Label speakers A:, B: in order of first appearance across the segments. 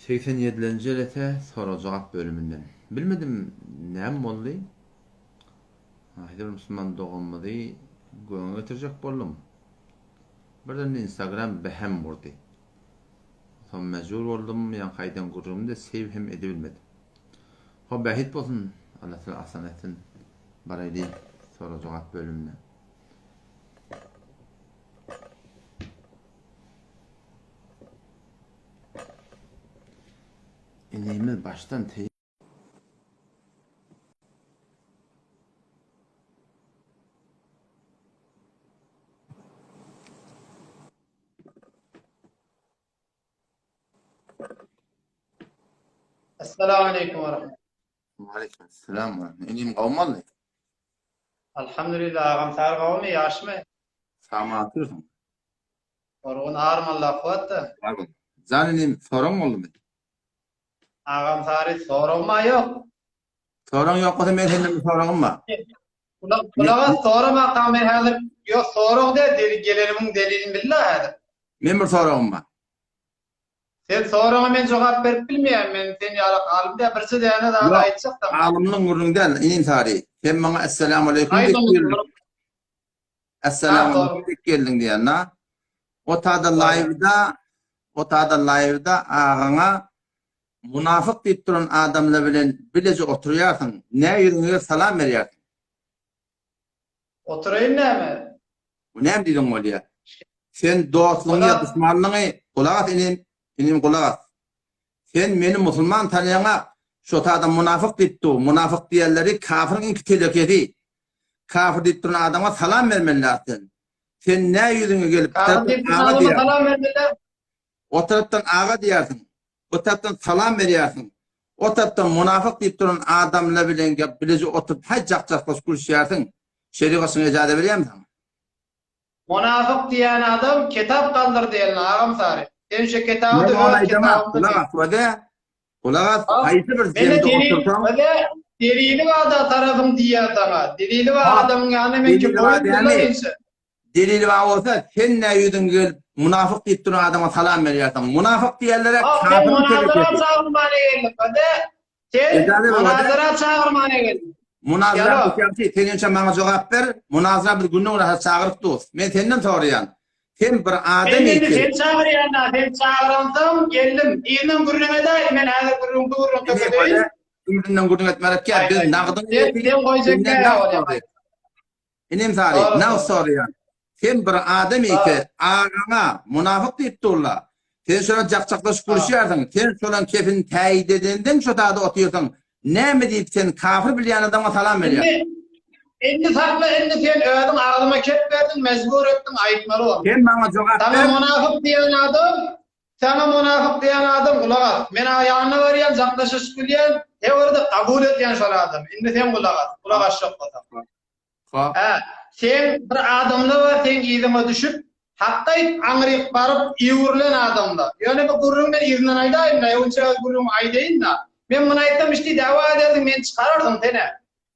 A: 87-nji elete sorajak bölümünden. Bilmedim näme boldy? Aýdyr Müslüman dogamady göňe getirjek boldum. Birden Instagram behem burdy. Son mejbur boldum, ýa gaýdan gurrumda sew hem ede bilmedim. Ha bahit bolsun, Allah taala asan etsin. Baraýdy sorajak bölümüne. Enemi baştan
B: السلام عليكم ورحمة الله.
A: Aleyküm selam. Enim gawmaly.
B: Alhamdulillah ağam sağır kavmi yaşmı?
A: Sama atyrsyň.
B: Orgun ağırmallah kuvattı.
A: Pardon. Zanenim soraň boldymy?
B: Ağam sağırı sorulma yok.
A: Soraň ýoksa men senden soraňym bar.
B: Kulağa sorma kamer hazır. Yok sorun de deli gelenimin delilin billah hazır.
A: Men bir soraňym bar.
B: Sen soruna men cevap berip bilmeýän men seni alimde birsi däne daha aýtsak da.
A: Alymlyň gurrundan inim tari. Sen maňa assalamu alaykum diýip geldin. Assalamu alaykum geldin diýen. O tada live'da ağaňa munafyk diýip duran adamlar bilen bileje oturýarsyň. Näme salam berýärsiň?
B: Oturayım näme?
A: Bu näme diýdiň bolýar? Sen dostlugyňy, düşmanlygyny gulak inim gulak. Sen meni musulman tanıyaňa şu tada munafyk diýipdi. Munafyk diýenleri kafirin iki telekedi. Kafir diýip duran adama salam bermelisin. Sen näme ýüzüňe gelip
B: salam bermeliler.
A: O taraftan ağa diýersiň. O taraftan salam berýärsiň. O taraftan munafyk diýip duran adamlar bilen bileje oturup hajjak guruşýarsyň. Şerigasyň ejade berýärmiň?
B: Munafyk diýen adam kitap kaldır diýen ağam sağırı. Sen şu kitabı
A: Kulağız, hayırlı bir zemde oturtan.
B: Delili var da tarafım diye sana. Delili var adamın yanına men ki
A: delili var olsa sen ne yüzün gel munafık deyip duran adama salam veriyorsan. Munafık diyenlere
B: kafirin munazara çağırmana geldik. Sen munazara çağırmana geldik.
A: Munazara bu senin için bana cevap ver. Munazara bir günün uğraşa çağırıp dost. Ben senden soruyan. Sen bir adam
B: iki. Sen çağırıyan, sen çağıransam geldim. İğnin gurruna da men hazır gurrun kapatayım.
A: İğnin gurrun etmerek ki biz nağdın.
B: Sen koyacak ne olacak?
A: İnim sari, ne soruyan? Sen bir adam iki ağana munafık deyip durla. Sen şöyle cakcaklaşıp konuşuyorsun. Sen şöyle kefin teyit edenden şu tada otuyorsun. Ne mi deyip sen kafir bilyen adama salam veriyorsun?
B: Endi sakla, endi sen ödün ağlıma kep verdin, mecbur ettin, ayıtmalı ol.
A: Sen bana cevap ver.
B: Sana munafık diyen adam kulak at. Men ayağına varıyan, zaklaşış bilyen, orada kabul etyen şöyle adam. Endi sen kulak at çok batam. Sen bir adamla var, sen izime düşüp, hatta anırıp barıp, iğurlen adamla. Yani bu gurrum ben izinden aydayım da, yonca gurrum aydayım da. Ben bunu ayttam işte dava ederdim, ben çıkarırdım seni.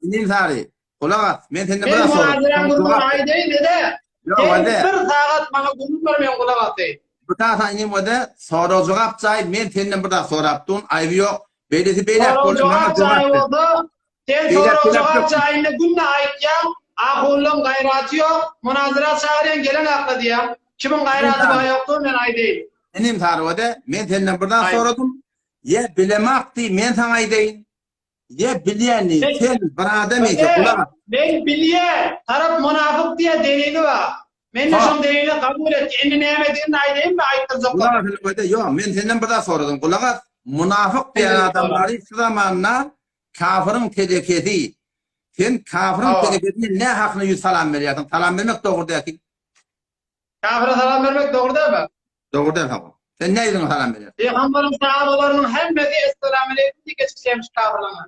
A: İnim sari. Kulak men senden bana sor.
B: Ben muhaziren gurrun aydayım dede. Sen bir saat bana gurrun vermeyen kulak atayım.
A: Bu tarafa inim öde soru cevap cay men senden burada soraptın. Aybi yok. Beylesi beylek
B: soru cevap cay oldu. Sen soru cevap cayında günle aytyan. Akullum gayratı yok. Münazara çağıran gelen haklı diye. Kimin gayratı bana yoktu men aydayım.
A: Inim sari öde men senden buradan soradum. Ye bilemak di men sana aydayım. Ye bilyeni sen bir adam eki kulak.
B: Ben bilye taraf münafık diye delili var. Men de şun delili kabul et. Endi nemedin aydayım mı ayttıracak?
A: Kulak yok men senden burada sordum. Kulak münafık diyen adamları şu zamanla kafirin teleketi. Sen kafirin teleketine ne hakkını yüz salam veriyorsun? Salam vermek doğru değil ki.
B: Kafire salam vermek doğru değil mi?
A: Doğru değil tamam. Sen ne yüzüne salam veriyorsun?
B: Peygamberin sahabalarının hemmeti Esselamu Aleyküm diye geçmişlemiş kafirlana.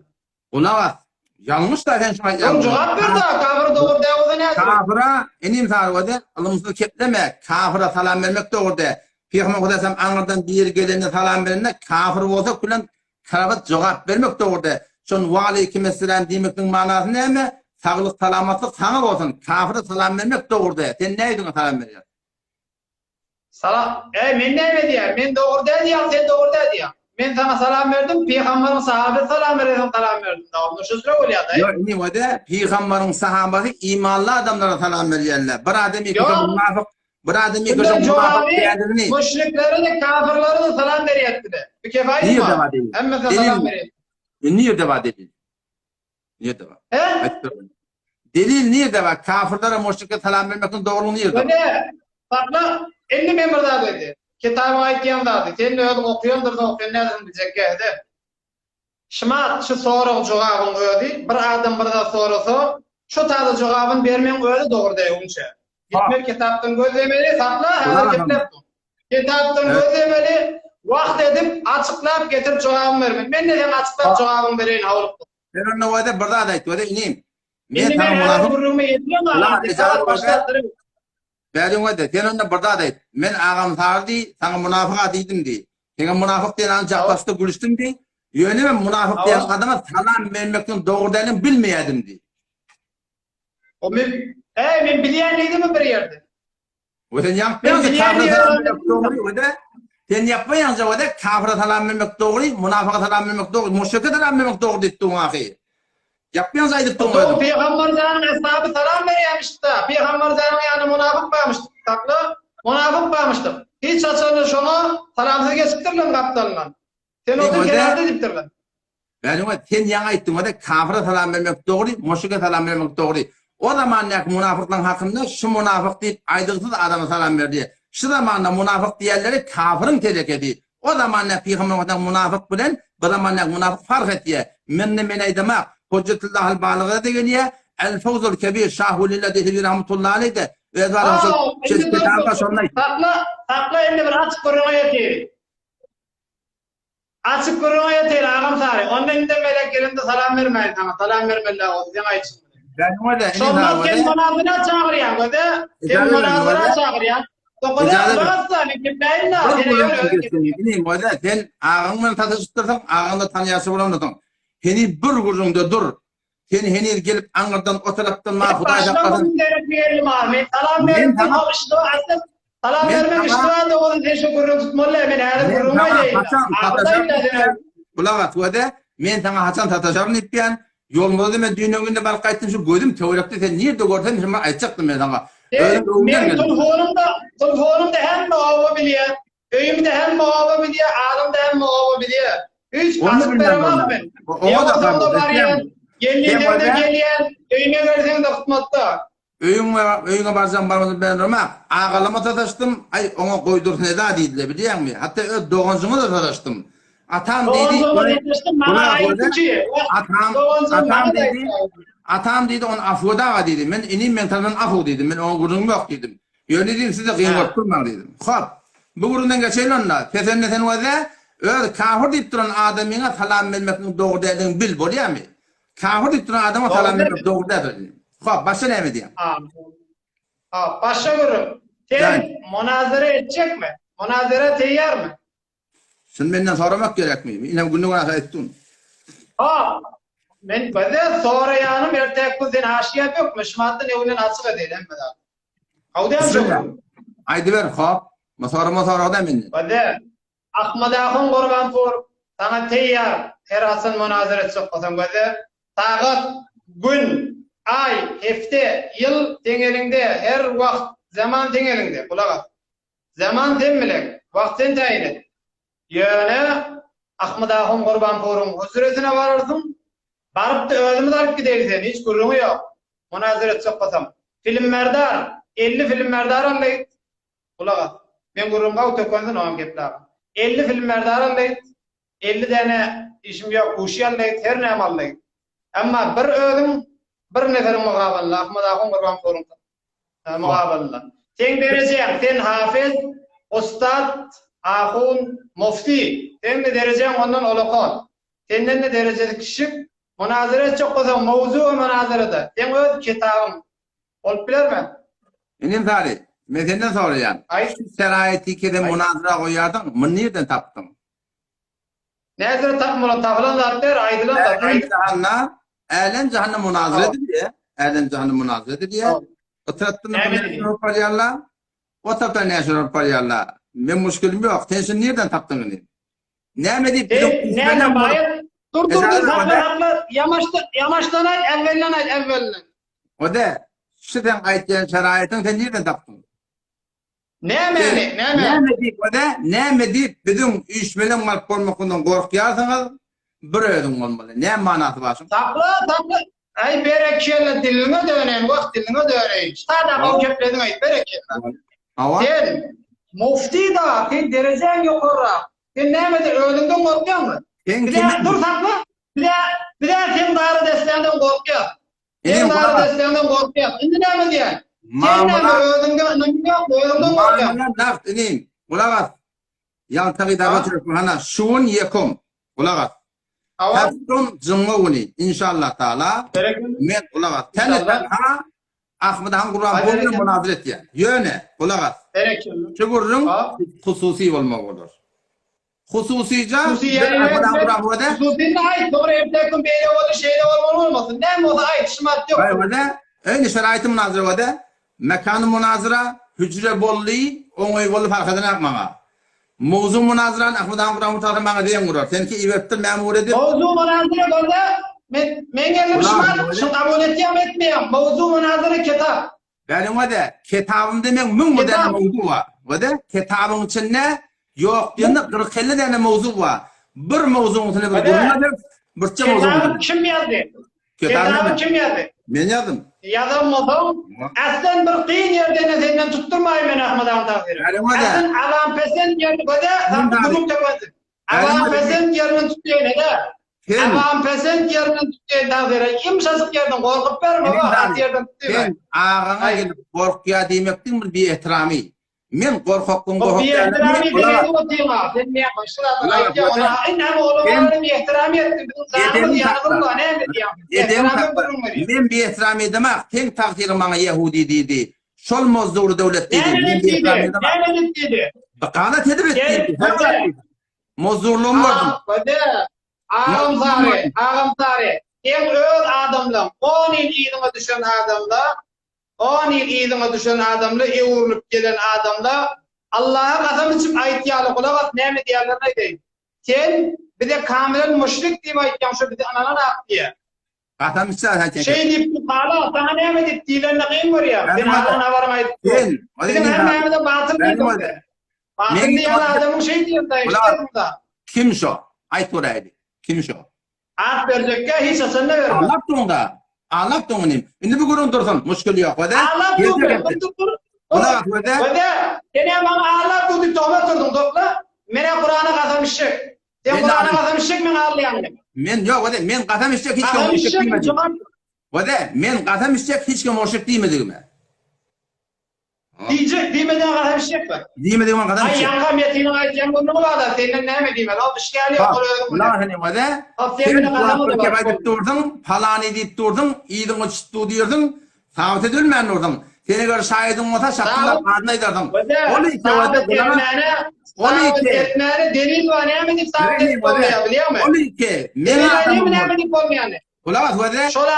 A: Kulak yanlış da sen şuna yanlış.
B: Cevap ver da kafir doğru değil o da ne?
A: Kafira enim sarıvadı alımızı kepleme. Kafira salam vermek doğru değil. Peygamber kodasam anırdan bir gelene salam verene kafir olsa kulan karabat cevap vermek doğru değil. Şun ve aleykümselam demektin manası ne mi? Sağlık salamatlık sana olsun. Kafire salam vermek doğru değil. Sen ne yüzüne salam veriyorsun?
B: Salam. Men ne mi diyeyim? Men doğru değil diyeyim, sen doğru değil diyeyim. men sana salam verdim, peygamberin sahabe salam verdim, salam verdim. Davul şu sıra oluyor da.
A: Yok, ini o da peygamberin sahabası imanlı adamlara salam verirler. Bir adamı
B: Yok.
A: köşe münafık, bir adamı köşe
B: Bundan
A: münafık
B: cevabı
A: diyendirini.
B: müşrikleri de kafirleri de salam veriyordu. Bir kefayı
A: Niye
B: mı?
A: deva değil?
B: Hem de
A: Delil
B: salam
A: mi?
B: veriyor.
A: Niye deva delil? Niye deva?
B: He?
A: Delil niye deva? Kafirlere müşrike salam vermekten doğruluğu niye deva?
B: Öyle. Bakla 50 member daha dedi. Kitabı aytiyam da dedi. Sen de öyle okuyordur da okuyor ne dedim diyecek geldi. Şımat şu soru cevabını verdi. Bir adam bir da sorusu. Şu tarzı cevabını vermeyen öyle doğru değil onca. Gitmek kitaptan gözlemeli sakla hareketler. Kitaptan gözlemeli vakt edip açıklayıp getirip cevabını vermeyin. Ben neden açıklayıp cevabını vereyim havlup.
A: Ben onun o da burada da o da ineyim.
B: Şimdi ben her kurumu yetiyorum ama başlattırım.
A: Ben o da sen onun burada da ben ağam sardı sana münafık dedim di. Sen münafık diyen ancak başta görüştüm di. Yönü ben münafık diyen adama salam vermekten doğru değilim bilmeyeydim di.
B: O ben bilen neydi mi bir yerde?
A: O sen yapmayanca kafire salam vermek doğru o da. Sen yapmayanca o da kafire salam vermek doğru, münafıka salam vermek doğru, müşrike salam vermek doğru dedin ahi. Yapmayanca aydıktın o da.
B: Peygamber zanın esnafı salam veriyormuştu. Peygamber zanın yani münafık bağmıştı. Taklı münafık bağmıştı. Hiç açığını şunu salamsız geçiptirlen kaptanla. Sen onu genelde diptirlen.
A: Ben o sen yana ayttın o da kafire salam vermek doğru, müşrike salam vermek doğru. O zaman ne münafıkların hakkında şu münafık deyip aydıksız adama salam verdi. Şu zamanda münafık diğerleri kafirin tezekedi. O zaman ne peygamberden münafık bilen, bu zaman ne münafık fark etti. Men aydamak, Hüccetullah'ın balığı da geliyor. El Fawzul Kebir Şahulillah dedi rahmetullahi aleyhi de. Ve var olsun. Çeşitli sonuna.
B: Takla elinde bir açık kuruma yetiyor. Açık kuruma yetiyor ağam sarı. Ondan elinde melek gelinde salam vermeyin sana. Salam vermeliler o zaman için.
A: Ben o da
B: sonra sen münazara çağırıyor o da. Sen münazara çağırıyor.
A: Sen ağınla tartıştırsan ağınla tanıyası bulamıyorsun. Seni bir kurcunda dur. Sen henüz gelip anırdan o taraftan ma Huday
B: yapmasın. Başlamanın gerekli Ahmet. Salam vermek işte aslında. Salam vermek işte de o teşekkür tutmalı. Ben her kuruma değil.
A: Kulak o da men sana Hasan Tataşar'ın ettiyen yolunda da ben düğün önünde balk ayttım şu gözüm teorekte sen nerede gördün şimdi aytacaktım ben sana.
B: Ben telefonumda hem muavva biliyor. Köyümde hem muavva biliyor. Ağrımda hem muavva biliyor. Hiç kasıp veremem ben. Yavuzumda var ya. Geldiğinde de geliyen. Köyüne versen de tutmatta.
A: Öyüne barsam barmazım ben Roma. Ağalama tataştım. Ay ona koydursun eda deydiler biliyor musun? Hatta doğancıma da tataştım. Atam dedi. Atam dedi on afoda dedi. Ben inim ben tanıdan afo dedim. Ben ona gurrum yok dedim. Öyle dedim size kıymet kurma dedim. Hop. Bu gurundan geçelim onunla. Tefenle sen vaze. Öyle kafir deyip duran adamına salam vermek doğru dediğini bil biliyor musun? Kafir deyip duran adama salam vermek doğru dediğini. Hop başa ne mi diyeyim?
B: Başa gurum. Sen münazara edecek mi? Münazara teyyar mı?
A: Sen benden soramak gerek mi? İnan günlük olarak ettin.
B: Ben böyle sonra yanım ertek bu sen haşiyet yok mu? Şımattın evinin açık edelim mi daha? Kavdiyam çok.
A: Haydi ver hop. Masara da minni.
B: Böyle Ahmet Akın Kurbanpur sana teyyar. Her asın münazara edecek olsan böyle. Saat, gün, ay, hafta, yıl tenelinde, her vakt, zaman tenelinde. Kulak at. Zaman temmelek, vaktin tayin et. Yani Ahmet Akın Kurbanpur'un huzuretine varırsın. Barıp da ölümü de alıp gidersen, hiç gurrumu yok. Münazara edecek olsam. Film merdar, 50 film merdar anlayıp. Kulak at. Ben gurrumga utökönsen oğam gepler. 50 film merdar anlayıp. 50 tane işim yok, uşi anlayıp, her neyim anlayıp. Ama bir ölüm, bir neferin muqabalına, Ahmet Akın Kurbanpur'un muqabalına. Sen dereceğim, sen hafız, ustad, ahun, mufti. Sen de dereceğim ondan olukon. Senden de dereceli kişi, münazara çok olsa, mevzu münazarada. Sen öz kitabın. Olup bilir mi?
A: Benim tarih. Ben senden soracağım. Şu serayeti kede münazara koyardın mı? Nereden taptın?
B: Nereden tapmalı? Tafılan zaten, aydılan zaten.
A: Elen cehennem münazara diye. Elen cehennem münazara diye. O taraftan ne yaparlarla? O taraftan ne yaparlarla? Ben müşkülüm yok. Sen nereden taptın?
C: Ne deyip
B: Ne bayır? Dur haklı. Yamaçtan aç, evvellen aç, evvellen.
C: O da şuradan aytken şeraitin sen nereden taptın?
B: Ne
C: deyip o da ne deyip bizim işmelen varıp olmakından korkuyorsanız bir ödün olmalı. Ne manası var?
B: Taklı. Ay berekelle diline döneyim, bak diline döneyim. Sada o kepledin ay berekelle. Sen mufti da, sen derecen yukarı. Sen ne ölümden korkuyor musun? Dur saklı. Bir de sen darı desteğinden korkuyor. Sen darı desteğinden korkuyor. Şimdi ne diyor? Sen ne ölümden korkuyor.
C: Naft inin. Kulak at. Yaltağı davet ediyorum. Hana şuun yekum. Kulak at. Haftum cumhuruni inşallah taala. Men kulak at. Teneten ha Ahmet Han Kur'an boyunu münazir et yani. Yöne kulak at. Şukurun hususi olmak olur. Hususice Ahmet Han Kur'an boyunu.
B: Hususice ait doğru evdekun beyle olur şeyle olmasın. Ne mi o da ait şımat yok.
C: Öyle şeraitin münazire o da. Mekanı münazira hücre bolli onu bolu farkadına yapmama. Mevzu münazıran Ahmet Han Kur'an muhtarı bana diyen kurar. Senki ivettir memur edip.
B: Mevzu münazıra bana men geldim şımat kabul etmeyem etmeyem. Mevzu münazıra kitap.
C: Benim o da kitabım demek mün model mevzu var. O da kitabın içinde yok yanında 40-50 tane mevzu var. Bir mevzunun içinde bir durumdadır. Birçe mevzu var.
B: Kitabı kim yazdı? Kitabı kim yazdı?
C: Ben yazdım.
B: Yazamadım. Aslen bir kıyın yerden senden tutturmayın beni Ahmet Han takdiri. Aslen avam pesen yerini koda grup tepesin. Avam pesen yerini tutuyun eda. Avam pesen yerini tutuyun takdiri. İmsasık yerden korkup verme bak at yerden tutuyun.
C: Ben ağana gelip korkuya demektin bir ehtirami. Men korkakın
B: o bir ehtirami demedi o tema. Sen ne yapmışsın? İnnem oğlum bir ehtirami ettim. Zahmet yanılır mı? Ne mi diyeyim?
C: Men bir ehtirami demek. Sen takdirin bana Yahudi dedi. Şol mozduru devlet dedi.
B: Ne dedi?
C: Kanat edip etti. Mozdurluğum vardı.
B: Ağam zari. En öz adamla 10 yıl iyiliğine düşen adamla 10 yıl iyiliğine düşen adamla evurulup gelen adamla Allah'a kasam için ait yağlı kulak at ne mi diğerlerine değil. Sen bir de kamilen müşrik diye aytacağım şu bir de anana ak diye.
C: Kasam için
B: şey deyip hala sana ne mi deyip diğerlerine kıyım var ya. Ben Allah'ına varmaydı. Bizim her mehmede batıl değildim. Batıl diye adamın şey diyeyim da işte burada.
C: Kim şu? Ait oraydı. Kim şu?
B: At verecek ya hiç asıl ne vermez.
C: Anlattın onu. Şimdi bu kurun dursun. Müşkül yok.
B: Anlattın. Seni bana anlattın deyip tohma turdun topla. Mene Kur'an'a kazamışık. Sen Kur'an'a kazamışık men ağlayan.
C: Men yok. Men kazamışık hiç kim müşrik değilmedi. Men kazamışık hiç kim müşrik değilmedi mi?
B: Diyecek demeden kazamışık mı?
C: Demeden kazamışık.
B: Ay yankam yetine ayetken bunu mu kadar? Senin ne mi diyemez? Al işgali yok.
C: Ulan hani o da. Sen kulaklık yapaydıp durdun. Falan edip durdun. İyidin o çıttu diyordun. Sağlık edilmeyen oradan. Seni göre şahidin olsa şartlar ardına ederdin.
B: Onu iki etmeni delil var. Ne mi deyip sağlık edip olmuyor biliyor musun?
C: Onu iki.
B: Delil edeyim ne mi deyip olmuyor.
C: Ulan o da.
B: Şöyle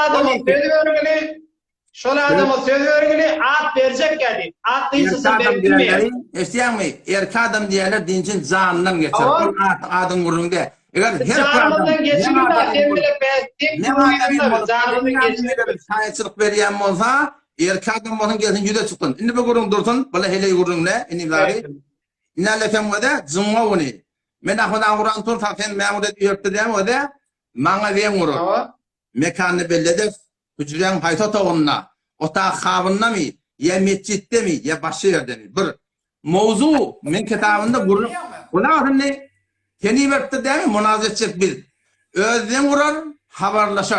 B: adamı söz örgülü at verecek geldi. At değilsin verilmiyor.
C: İsteyen mi? Erkek adam diyenler dincin canından geçer. Adın vurunda.
B: Canından geçirir de sen bile beğettin. Canından geçirir.
C: Sayıçılık veriyen olsa erkek adam olsun gelsin yüze çıktın. Şimdi bu kurun dursun. Böyle hele kurun ne? İnanırken o da zımma onu. Ben akıdan vuran tur sen memur ediyordu diyem o da bana verin vurur. Mekanını belledik. Hücren hayta tavanına, otağı kavunna mı, ya mescitte mi, ya başka yerde mi? Bir mevzu, men kitabında vurup, ulan ne? Seni verdi değil mi? Münazir bir. Özden vurar, haberlaşır.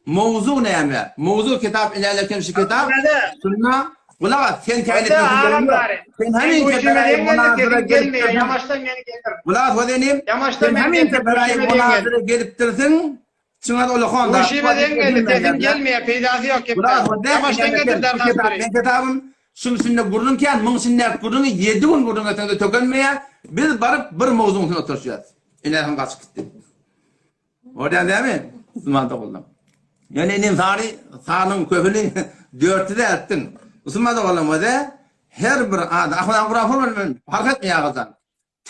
C: Mevzu ne mi? Mevzu kitap, ilerlerken şu kitap, sunna, ulan sen kendini sen hemen teberayı münazire gelip ulan o denim, sen hemen teberayı münazire gelip dursun, Çınar ola Honda.
B: Bu şiveden geldi, dedim gelmeye, peydası yok ki. Yamaçtan getir derden
C: sonra. Ben kitabım, şunun üstünde vururken, bunun üstünde vurduğunu 7 gün vurduğun ötende tökülmeye, biz barıp bir mevzunun üstüne oturacağız. İlerden kaçıp gitti. Oradan değil mi? Müslüman da oldum. Yani enim sağının köpünü 4'ü de ettin. Müslüman da oldum o da, her bir adam, Ahmet Han Kur'an fark etmeye kazan.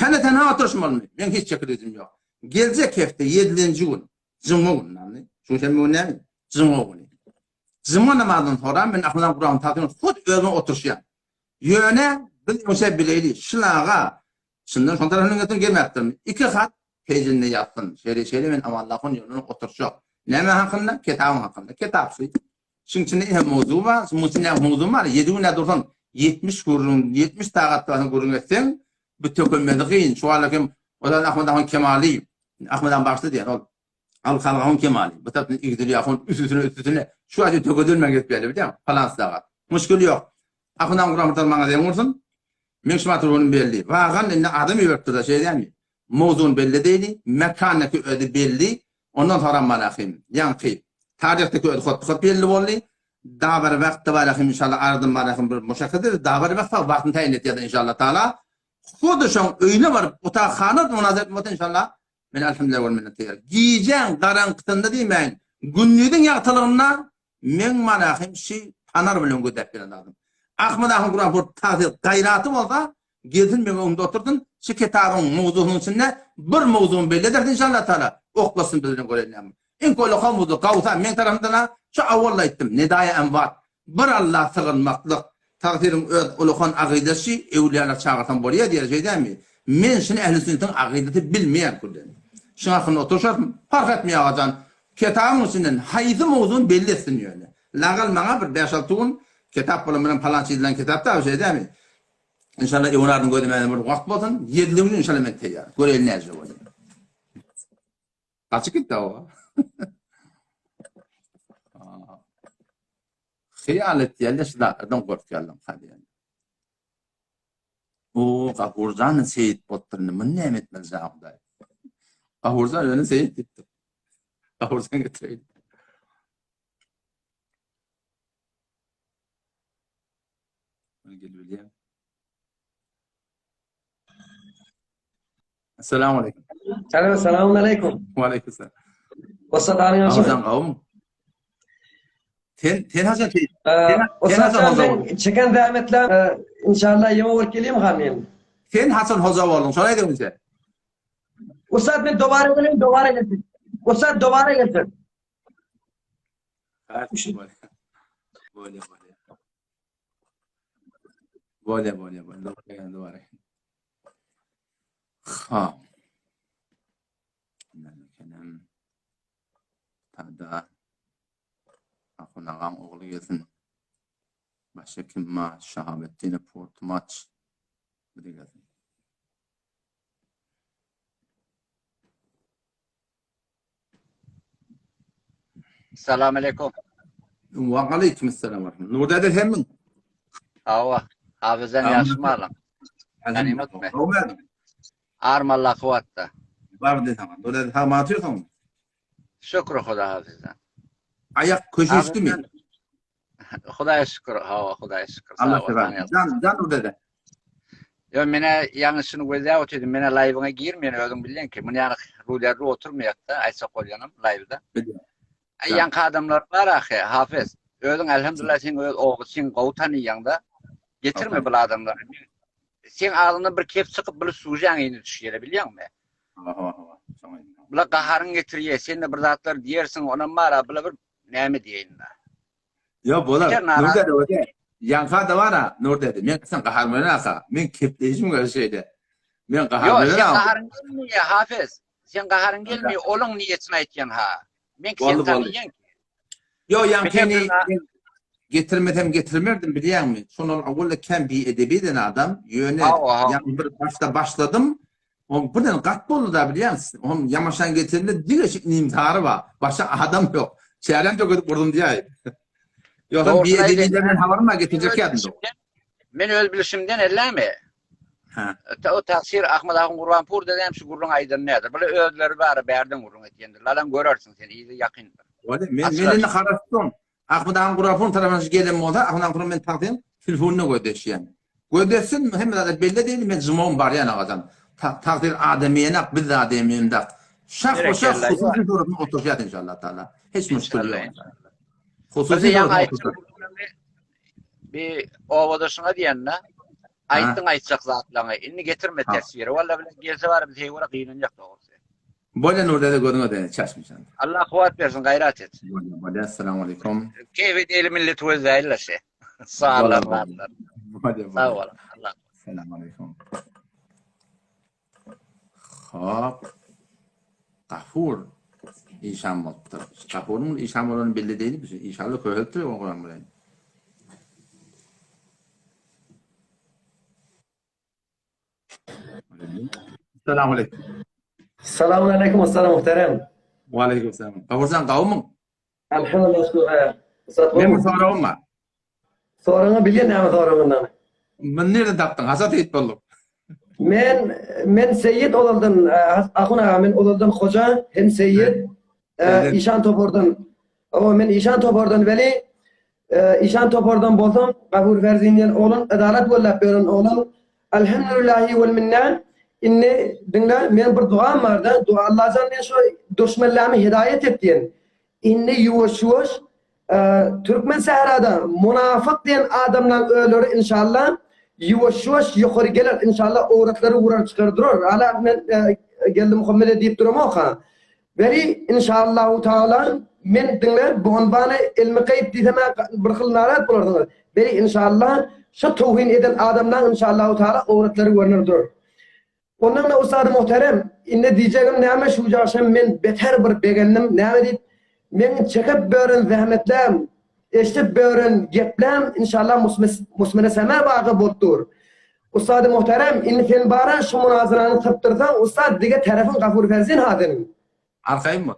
C: Tene oturuşmalı. Ben hiç çekirdim yok. Gelecek hafta 7. gün. Cuma günü. Çarşamba günü mi? Cuma günü. Cuma namazından sonra men ahlan Kur'an tatmin hut özüme oturuşyam. Yöne bilmese bileyli. Şılağa. Şundan sonra önüne getirip gelmektim. 2 kat pejinde yattın. Şöyle men Allah'ın yoluna oturuşak. Neme hakkında? Kitabın hakkında. Kitap şey. Çünkü içinde hem mevzu var. Mutlaka mevzu var. 7 güne dursan 70 kurun, 70 taqatlarını kurun etsen bu tökülmediğin şu alakim odan Ahmed'ın Kemali. Ahmed'ın başlı diyen o Al-Khalqahun Kemali. Bu tabi igdili yakın üstüne şu acı töküdülmek etmeli biliyor musun? Falans dağı. Müşkül yok. Ahmed'ın Kur'an kurtarmana diyen olsun. Mekşimatırının belli. Vağan adam yürüttü da şey değil mi? Mevzun belli değil. Mekandaki ödü belli. Ondan sonra malahim. Yani tarihteki ödü kod belli oldu. Daha bir vakti var inşallah aradım malahim bir müşakkadır. Daha bir vaktin tayin et ya da inşallah Teala. Kuduşun öyle var. Utakhanat münazet mutlu inşallah. Ben elhamdülillah ve minnetiyar. Giyeceğin karanlıkında değil mi? Günlüğün yaktalığına men malahim şey tanar bilen gödep bilen adam. Ahmet Ahmet Kur'an bu tazir gayratı olsa geldin ben önümde oturdun. Şu kitabın mevzuunun içinde bir mevzuun belli eder inşallah Teala. Oklasın bizden görelim. En kolay kamudu kavsa men tarafından şu avvalla ettim. Nedaya envat. Bir Allah sığınmaklık. Takdirin öz ulukan aqidesi evliyana çağırtan boruya diye şey değil mi? Men şunu ehl-i sünnetin aqideti bilmeyen kullanım. Şuna hakkında oturuşarım. Fark etmeye ağacan. Kitabın içinden hayızı mevzuun belli etsin yani. Lağal bana bir 5-6 gün kitap bölümünden falan çizilen kitapta şey değil mi? İnşallah evlarını görmeden bir vakit bulsun. 7 gün inşallah ben teyyar. Görelim ne acaba. Açık gitti o. Hayalet yerleşlerden korkuyorum hadi yani. O Gafurcan'ın Seyit Botlarını mı ne etmez ağabey. Gafurcan öyle Seyit gitti. Gafurcan getireyim. Geliyor. Esselamu aleyküm.
D: Selamun aleyküm.
C: Ve aleykümselam.
D: Wasat aleyhi ve
C: Gafurcan
D: sellem.
C: kavum. Ten hasan Seyit.
D: Wasat ben çeken davetle inşallah yeme olur kelime hamiyim.
C: Ten Hasan Hocaoğlu'nun sonra edin bize.
D: Wasat ben dobara getir. Wasat dobara getir.
C: Böyle. Ha. Benim tada akınağın oğlu gelsin. Başka kim ma Şahabettin'e Portmaç. Bu da gelsin.
E: Selamun aleyküm.
C: Ve aleykümselam. Nurda da hemen.
E: Hava. Hafızan yaşmalım. Ganimet mi? Armallah kuvvette.
C: Var dedi tamam. Nurda da ma atıyor tamam.
E: Şükür Huda hafızan.
C: Ayak köşüştü mü?
E: Hudaya şükür. Hava Hudaya şükür.
C: Allah sever. Can Nurda da.
E: Yo mene yanlışını gözeye oturdum. Mene live'ına girmeyen ödüm bilen ki. Bunu yani rulerli oturmayak da. Aysa kolyanım live'da. Yan adamlar var ahi hafız. Ödün elhamdülillah sen oğul sen qovtan yanda. Getirme bu adamları. Sen ağzına bir kep sıkıp böyle sujan yeni düşüyor biliyor musun? Bula qaharın getiriyor. Sen de bir zatlar diyersin ona mara bula bir nemi diyeyim da.
C: Ya bolar. Nurda da öyle. Yanka da var ha. Nurda da. Men sen qaharmana aka. Men kepleyişim öyle şeyde. Men qaharmana.
E: Yok sen qaharın gelmiyor hafız. Sen qaharın gelmiyor. Olun niyetine etken ha. Men sen tanıyan ki.
C: Yo yankeni getirmerdim biliyor musun? Sonra avvalla kem bir edebiyden adam yöne yani bir başta başladım. O buradan katbolu da biliyor musun? Onun yamaşan getirildi dileşik imtiharı var. Başka adam yok. Çeyrem çok ödüp vurdum diye. Yok bir edebiyden havarıma getirecek yardım.
E: Men öl bilişimden elleme. O taksir Ahmet Ağun Kurbanpur dedem şu gurrun aydan nedir? Böyle ödleri var berden gurrun etkendir. Lalan görürsün sen iyi yakın.
C: Menini qarasdım. Ahmet Ağun Kurbanpur tarafından gelen moda Ahmet Ağun Kurbanpur takdim telefonunu gödeşen. Gödesin hem de belli değil men zımon var yani ağadan. Takdir ademiyene biz ademiyende. Şah hususi durumda oturacak inşallah Teala. Hiç müşkül yok. Hususi durumda oturacak.
E: Bir ovadasına diyenle Aytdın aytacak zatlaňa. Inni getirme
C: Ha.
E: tesiri. Walla bilen gelse var biz heýwara gynanjak dogrusu.
C: Böyle nurda da görüňe de çaşmışan.
E: Allah kuwat bersin, gayrat et.
C: Böyle assalamu alaykum.
E: Keyfi diýelim millet wezäýler şey. Sağ olun, rahatlar. Sağ olun. Allah.
C: Assalamu alaykum. Hop. Gafur. İşan bolupdy. Gafurun işan bolanı belli değil mi? İnşallah köhöltür o Kur'an bilen. Assalamu alaykum.
D: Selamun aleyküm, assalam muhterem.
C: Wa alaykum selam. Gafursan gavmyň?
D: Elhamdülillah şükür. Ustad
C: Men
D: olmuş.
C: sorawam ma.
D: Soruňa bilýän näme soruňyndan?
C: Men nerede tapdın? Hasat et bolduk.
D: Men Seyyid olaldım. Ahuna men olaldım hoca, hem Seyyid.
C: Evet.
D: İşan Topordan. Ama men İşan Topordan veli İşan Topordan boldum. Gafur Ferzin'den oğlum, adalet wallap beren oğlum. Elhamdülillahi vel minna. İnne dinle men bir duam vardı. Dua Allah zanne şu düşmanlarımı hidayet etdiyen. İnne yuvaş Türkmen Sahrada münafık diyen adamlar ölür inşallah. Yuvaş yukarı gelir inşallah uğratları vurar çıkardır. Hala men geldim Muhammed'e deyip durum oka. Veri inşallah Teala men dinler bu unvanı ilmi kayıp diyeme bir xil narat bulardılar. Veri inşallah şu tevhin eden adamlar inşallah Teala uğratları vuranırdır. Ondan da ustad muhterem inne diyeceğim näme şu jaşam men beter bir begendim näme deyip men çekip bören zahmetlem eşte bören geplem inşallah musmene sema bağı boldur. Ustad muhterem inne sen bara şu münazarany taptırsan ustad dige tarafın Gafur Ferzin hadin.
C: Arkayım mı?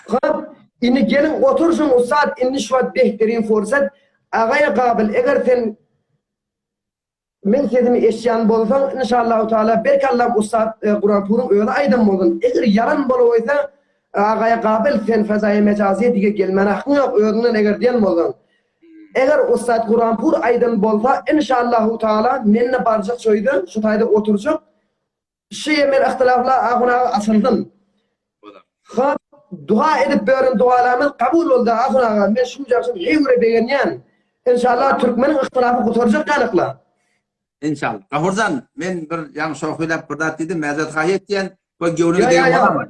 D: Hop inne gelin otursun ustad inne şu behterin fursat agaya qabil eger sen men kedimi eşyan bolsan inşallah Teala berkallam ustad Kur'an purun öyle aydın bolsun. Eger yaran boloysa agaya qabil sen fazai mecaziye dige gelmene hakkın yok öğrenen eger diyen bolsun. Eger ustad Kur'an pur aydın bolsa inşallah Teala menne barjak şoydu şu tayda oturacak. Şu yemer ihtilafla aguna asıldın. Hop dua edip bören dualarımız kabul oldu aguna men şu jaksın heýwre begenýän. İnşallah Türkmenin ihtilafı gutarjak kanykla.
C: İnşallah. Gafursan men bir yan şoqylap bir dat dedim mazat hayet diyen bu gönüle
D: Ya,
C: diyen
D: ya.
C: bolamı?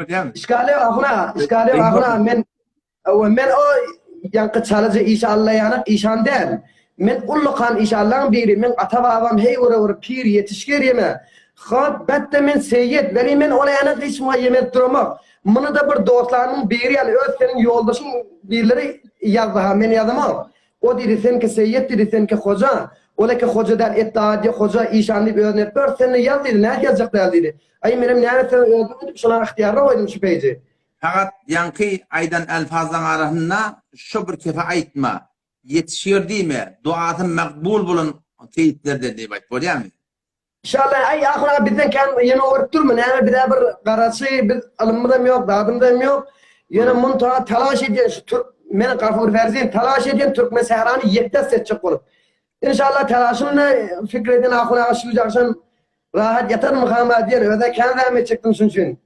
C: Değil mi?
D: İşgali ahuna men o yankı çalıcı inşallah yani işan değil. Men ullukan inşallah'ın biri men ata babam heywre pir yetişker yeme. Hop bette men seyyid veli men ona yana hiç ma yemek durmak. Bunu da bir dostlarının biri yani öz senin yoldaşın birileri yazdı ha men yazamam. O dedi sen ki seyyid dedi sen ki hoca. Ola ki hocadan ettiadi hoca işanlı bir örnek ver sen yaz dedi ne yazacak dedi. Ay benim nerede öldüm şuna ihtiyarı koydum şu peyci.
C: Fakat yankı aydan elfazdan arasında şu bir kefe aytma. Yetişir değil mi? Duatın makbul bulun teyitler dedi bak. Böyle mi?
D: İnşallah ay ahına bizden kan yine öğretip durma. Yani bir de bir karası bir alımım yok, dağdım yok. Yine muntaha telaş ediyen şu Türk men Gafur Ferzin telaş ediyen Türkmen Sahrani yekte seçecek olup. İnşallah telaşımla fikredin ahına aşılacaksan rahat yatar mıkama diyen öde kendime çıktım çünkü.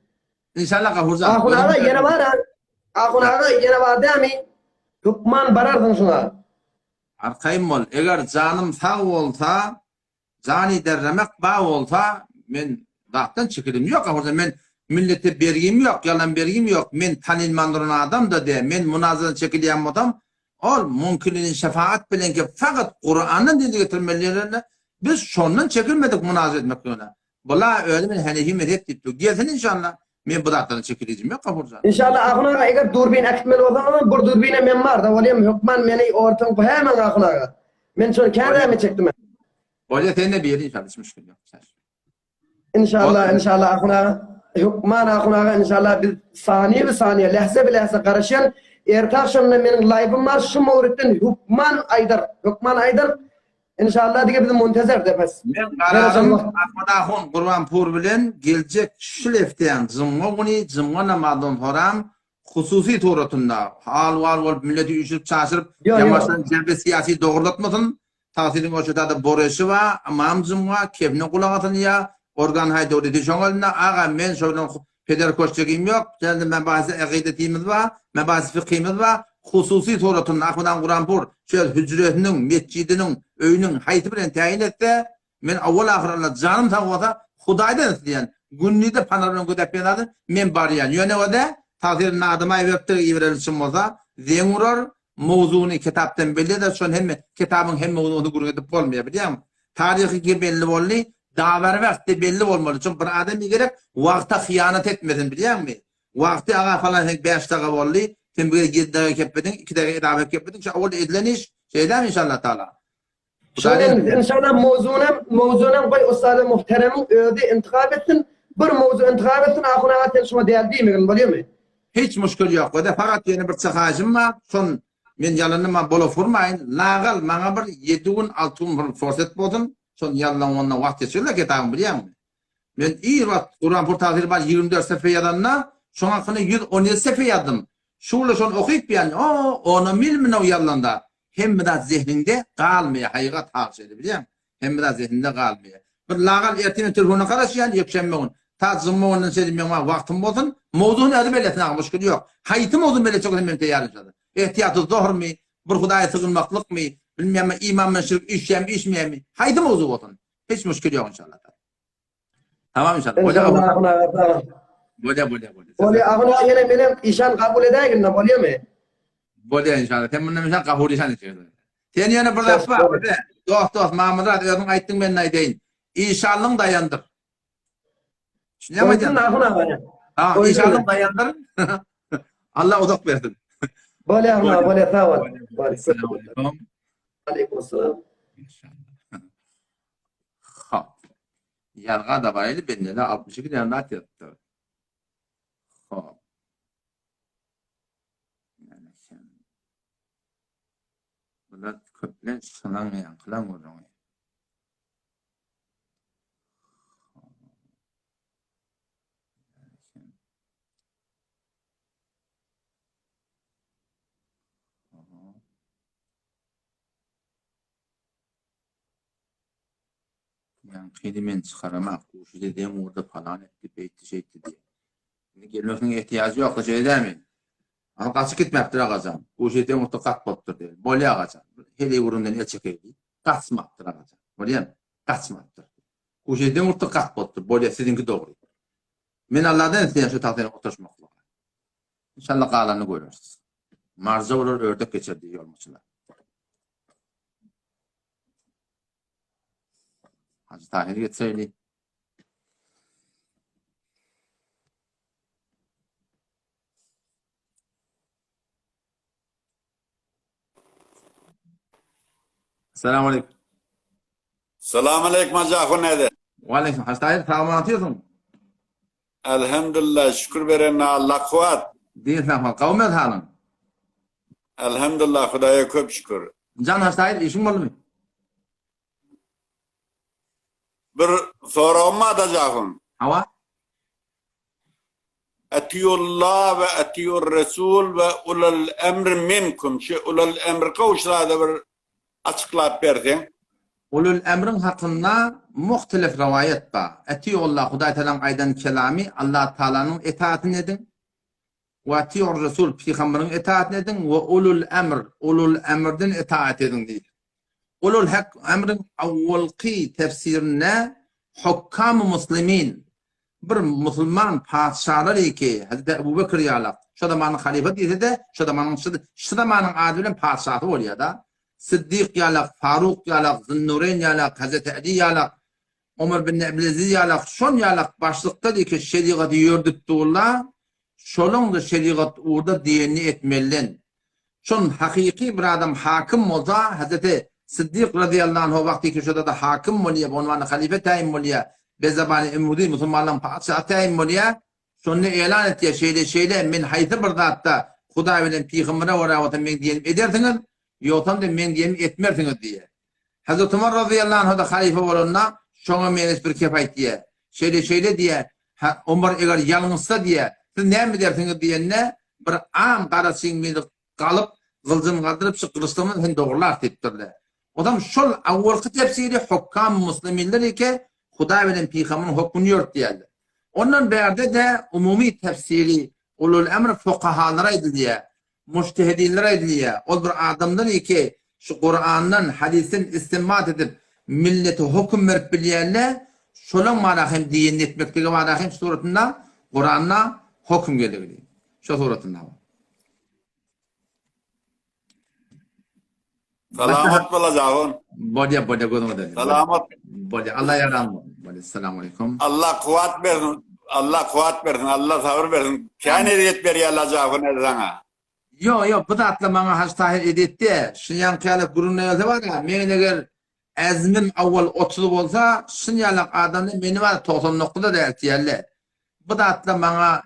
C: İnşallah Gafursan.
D: Ahuna da yine var ha. Ahuna da yine var değil mi? Hükman barardın şuna.
C: Arkayım ol. Eğer canım sağ olsa cani derlemek bağ olsa men dağdan çıkırım yok Gafursan. Men millete bergim yok, yalan bergim yok. Men tanilmandırın adam da de. Men münazırın çekilyen adam. Ol mümkünün şefaat bilen ki fakat Kur'an'ın dili getirmelerine biz şondan çekilmedik münazır etmek yoluna. Bula öyle men Hanefi mezhep deyipdi. Gelsin inşallah. Men bu dağdan çekileceğim yok Gafursan.
D: İnşallah ahuna eğer durbin akitmeli olsa ama bir durbine men var da olayım hükman meni ortam bu hemen ahuna. Men şöyle kendime çektim.
C: Öyle sen de bir yeri inşallah hiç müşkül yok.
D: İnşallah ahuna hükman ahuna inşallah bir saniye lehze bir lehze karışan ertaşımla menin live'ım var şu mevridden hükman aydar inşallah diye bizim muntezer depes.
C: Men qararım Ahmadahun Kurban Pur bilen gelecek şu lefteyen zımma namadın soram hususi turatında hal var milleti üşürüp çaşırıp yamaçtan cembe siyasi doğrulatmasın tasirin oşutada boresi var amamzım var kevne kulağatın ya organ haydi orada şoğalına ağa men şöyle peder koşacağım yok. Şimdi ben bazı akidetimiz var, ben bazı fıkhimiz var. hususi soratın akıdan Kur'anpur şöyle hücretinin, mescidinin, öyünün hayti bilen tayin etse men avval ahirallah canım tağvata Hudaydan isteyen günnide panaron gödep benadı men bariyan yöne öde tazir nadıma verttir ibrelişim olsa zemuror mevzunu kitaptan belli de son hem kitabın hem onu gurur edip olmuyor biliyor musun? Tarihi ki belli olmalı, davar vakti belli olmalı. Çünkü bir adam gerek vakta hıyanet etmesin biliyor musun? Vakti ağa falan 5 dakika olmalı. Sen böyle 7 dakika kepedin, 2 dakika davet kepedin. Şu oldu edileniş şeyden inşallah Teala.
D: Şöyle inşallah mevzunam koy ustadı muhteremin öde intikab etsin. Bir mevzu intikab etsin ahuna aten şuma değer değil mi? Biliyor musun?
C: Hiç müşkül yok. O da fakat yeni bir çıkacım var. Son men yalanıma bolo furmayın. Lagal bana bir 7-6 fırsat buldum. Son yalan onunla vakti geçiyorlar ki tamam biliyor musun? Ben iyi vakit Kur'an portafil var 24 sefer yalanına. Şu an kana 117 sefer yazdım. Şurada son okuyup yani onu bilmin o yalanda. Hem de zihninde kalmıyor. Hakikat hasıl biliyor musun? Hem de zihninde kalmıyor. Bir lagal ertene telefona karışıyan yekşemmeğin. Ta zımmoğundan söylemeyeyim vaktim olsun. Mevzuun adı belirtin ağ müşkül yok. Hayatım mevzuun belirtin çok önemli teyarlıcadır. İhtiyatı zuhur mu? Bir hudaya sığınmaklık mı? Bilmem iman mı şirk işyem mi işmeyem mi? Hayatım mevzu olsun. Hiç müşkül yok inşallah. Tamam inşallah.
D: İnşallah ahuna tamam.
C: Böyle.
D: Böyle ahuna yine benim işan kabul eder ne biliyor musun?
C: Böyle inşallah. Sen bundan inşallah kabul işan ediyorsun. Sen yine burada yapma. Dost Mahmud Rahat özün ayttın ben ne deyin. İnşallahın dayandır. Ne mi diyorsun? Tamam inşallah dayandır. Allah odak versin.
D: Böyle ahuna böyle sağ ol.
C: Selamünaleyküm.
D: Aleykümselam.
C: Ha. Yarga da var eli bende de 62 tane at yattı. Ha. Yani sen bunlar köplen sınanmayan kılan olur. Yani kedimen çıkaramak, kuşu dediğim orada falan etti, beytti şeytti diye. Şimdi gelmesine ihtiyacı yok, şey değil mi? Ama kaçık gitmektir ağacam. Kuşu dediğim orada katmaktır diye. Böyle ağacam. Hele vurundan el çekeydi. Kaçmaktır ağacam. Biliyor musun? Kaçmaktır. Kuşu dediğim orada katmaktır. Böyle sizinki doğru. Ben Allah'tan isteyen şu tahtaya oturuşmakla. İnşallah kalanını görürsünüz. Marza olur, ördek geçer diye olmuşlar. Hacı Tahir getirelim. Selamünaleyküm.
F: Selamünaleyküm Hacı Akun neydi?
C: Aleyküm. Hacı Tahir tamam atıyorsun.
F: Elhamdülillah şükür verene Allah kuvvet.
C: Değil sen kavmet halin.
F: Elhamdülillah Hudaya köp şükür.
C: Can Hacı Tahir işin var mı?
F: Bir sorum Hacı Akun.
C: Hava?
F: Etiyullah ve etiyur Resul ve ulul emr minkum. Şu ulul emr kavuşlarda bir açıklayıp versin.
C: Ulul emrin hakkında muhtelif rivayet var. Etiyullah Huday Teala'nın aydan kelami Allah Teala'nın itaatini edin. Ve etiyur Resul Peygamber'in itaatini edin. Ve ulul emrden itaat edin diye. Ulul emrin avvalki tefsirine hukkam-ı muslimin. Bir Müslüman padişahları ki Hazreti Ebu Bekir yalak. Şu zamanın halife diye de şu zamanın adilin padişahı oluyor da. Sıddık yalak, Faruk yalak, Zünnurayn yalak, Hazreti Ali yalak, Ömer bin Abdülaziz yalak, şon yalak başlıkta diye ki şeriatı yördüttüğüler, şolun da şeriat orada diyeni etmeliler. Şon hakiki bir adam hakim olsa, Hazreti Sıddık radıyallahu anh o vakti ki şurada da hakim oluyor, onlarla halife tayin oluyor, bezabani ümmudi, Müslümanların padişahı tayin oluyor, şonu ilan etti ya şeyle, min haytı bir zatta, Huda bilen Peygamber'e uğrayatın men diyelim edersiniz, yoktan da men diyelim etmersiniz diye. Hazreti Ömer radıyallahu anh da halife olunna, şona menes bir kefayet diye, şeyle diye, Ömer eğer yalnızsa diye, siz ne mi dersiniz diye ne, bir am karasın beni kalıp, kılcım kaldırıp şu kılıçlarını hen doğrular teptirdi. Odam şol avvalki tefsiri hukkam musliminler ki Huda bilen Peygamber'in hukmunu yurt diyorlar. Ondan berde de umumi tefsiri ulul emr fukahalaraydı diye. mujtehidinler ediliye. Ol bir adamdan iki şu Kur'an'dan, hadisin istinbat edip milleti hüküm verip bilyenle şolun marahim diyin etmekteki marahim suratında Kur'an'na hüküm gelir. Şu suratında.
F: Selamat olacağın.
C: Bodya gözüme
F: Selamat.
C: Bodya Allah yaranma. Bodya selamun aleyküm.
F: Allah kuvvet versin. Allah kuvvet versin. Allah sabır versin. Kendi ediyet veriyor alacağın sana.
C: Yo bu da atlamana hastahil edetti. Şunyan kıyalak gurunna yazı var ya. Men eğer azmim avval 30 olsa şunyalak adamda meni var 90 noktada da eltiyerli. Bu da atlamana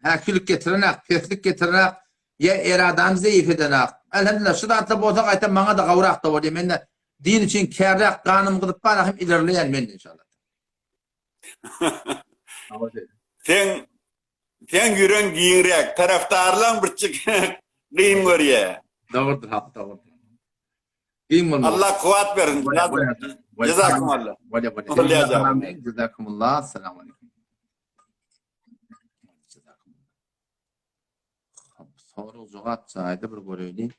C: hakülük getirenek, peslik getirenek ya eradan zayıf edenek. Elhamdülillah şu da atla bolsa ayta bana da kavrak da var diye. Men de din için kerrak kanım kılıp barahim ilerleyen men inşallah.
F: Sen yürün giyinrek. Taraftarlan bir çık. Kıyım görüyor.
C: Doğrudur, hak doğrudur. İyiyim olmalı.
F: Allah kuvvet versin. Cezakumullah.
C: Cezakumullah. Selamun aleyküm. Sonra uzuğa çayda bir göreyli.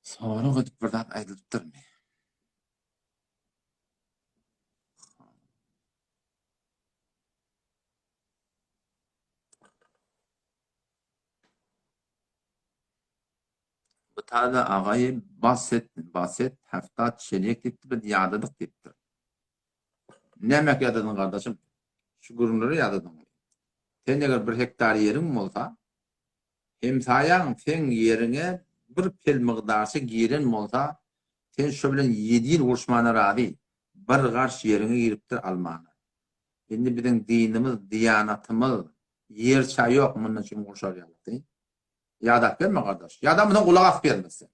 C: Sonra gidip birden ayrılıp durmuyor. Bu tarzda ağayı bahset hafta çelik dipti bir yadadık dipti. Ne emek yadadın kardeşim? Şu gurunları yadadın. Sen eğer 1 hektar yerin olsa hem sayan sen yerine bir pel miqdarı giren olsa sen şu bilen 7 yıl uğraşmana radi bir qarşı yerine giriptir almana. Şimdi bizim dinimiz, diyanatımız yer çay yok bunun için uğraşar yaptı. Yadak verme kardeş. Yadamdan kulak vermesin.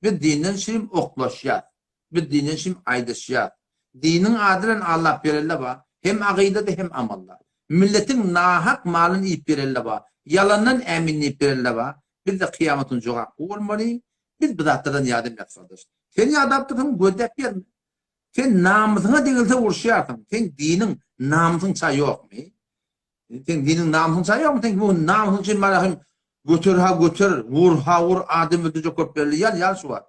C: Ve dinin şimdi oklaşyat. Ve dinin şimdi aydaşyat. Dinin adilen Allah verirle ba. Hem akidede hem amallar. Milletin nahak malını iyip verirle ba. Yalandan eminini iyip verirle ba. Biz de kıyametin çoğu olmalı. Biz bidatlardan yadım yat kardeş. Sen yadaptırdın gödep verme. Sen namısına değilse uğraşarsın. Sen dinin namısın çay yok mu? Sen dinin namısın çay yok mu? Sen bu namısın için marahim götür, vur adım ödücü köpberli yal şu var.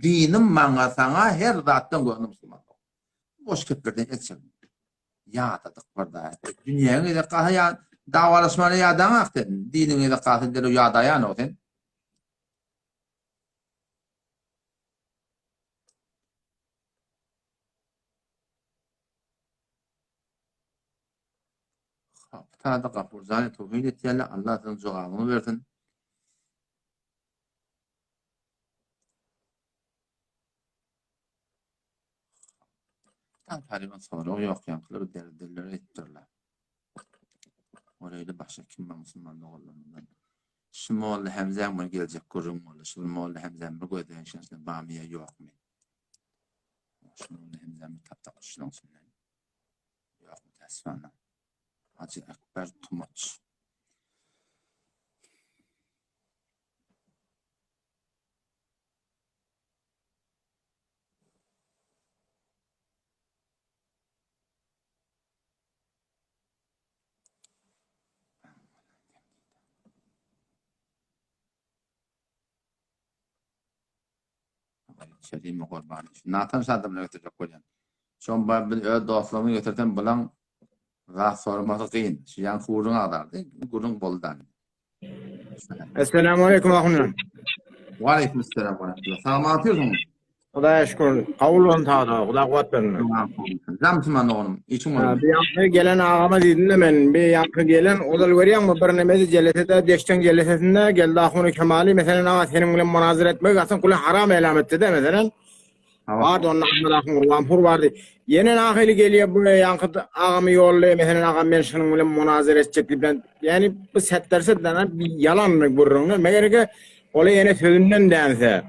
C: Dinim mana sana her zattan gönlüm Müslüman. Boş köpberden etsin. Ya tadık barda. Dünyanın ile kahya davalaşmanı yadan akten. Dinin ile kahya ya dayan o sen. Tadı kapur zani tevhid etiyerle Allah'ın cevabını verdin. Taliban sonra yok yankıları derdileri ettirler. Orayla başka kim var Müslümanlığı olanından. Şu Moğollu Hemzem mi gelecek kurum oldu. Şu Moğollu Hemzem mi koyduğun şansında Bamiye yok mu? Şu Moğollu Hemzem mi taptak uçlan sonra. Yok mu tesfanla. Hacı Ekber Tumaç. Şerimi kurbanı. Natan sadımla götürecek koyan. Şon ben bir dostluğumu götürden bulan rahat sorması kıyın. Şiyan kurun adardı. Kurun boldan.
G: Esselamu aleyküm ahunum.
C: Ve aleykümselam ve rahmetullah. Sana atıyorsun.
G: Kudaya şükür. Kavul olun taada. Kuda kuvat verin.
C: Zamsıman oğlum. İçim oğlum.
G: Bir yankı gelen ağama dedim de ben. Bir yankı gelen. O da görüyor mu? Bir nemezi celesede, deşten celesesinde geldi ahunu kemali. Mesela ağa senin bile münazir etmek. Aslında kule haram elam etti de mesela. Vardı onun ahmet ahun Urvampur vardı. Yeni ahili geliyor buraya yankı ağamı yolluyor. Mesela ağam ben şunun bile münazir edecek. Yani bu setlerse de bir yalan burrunu. Meğer ki olay yine sözünden dense.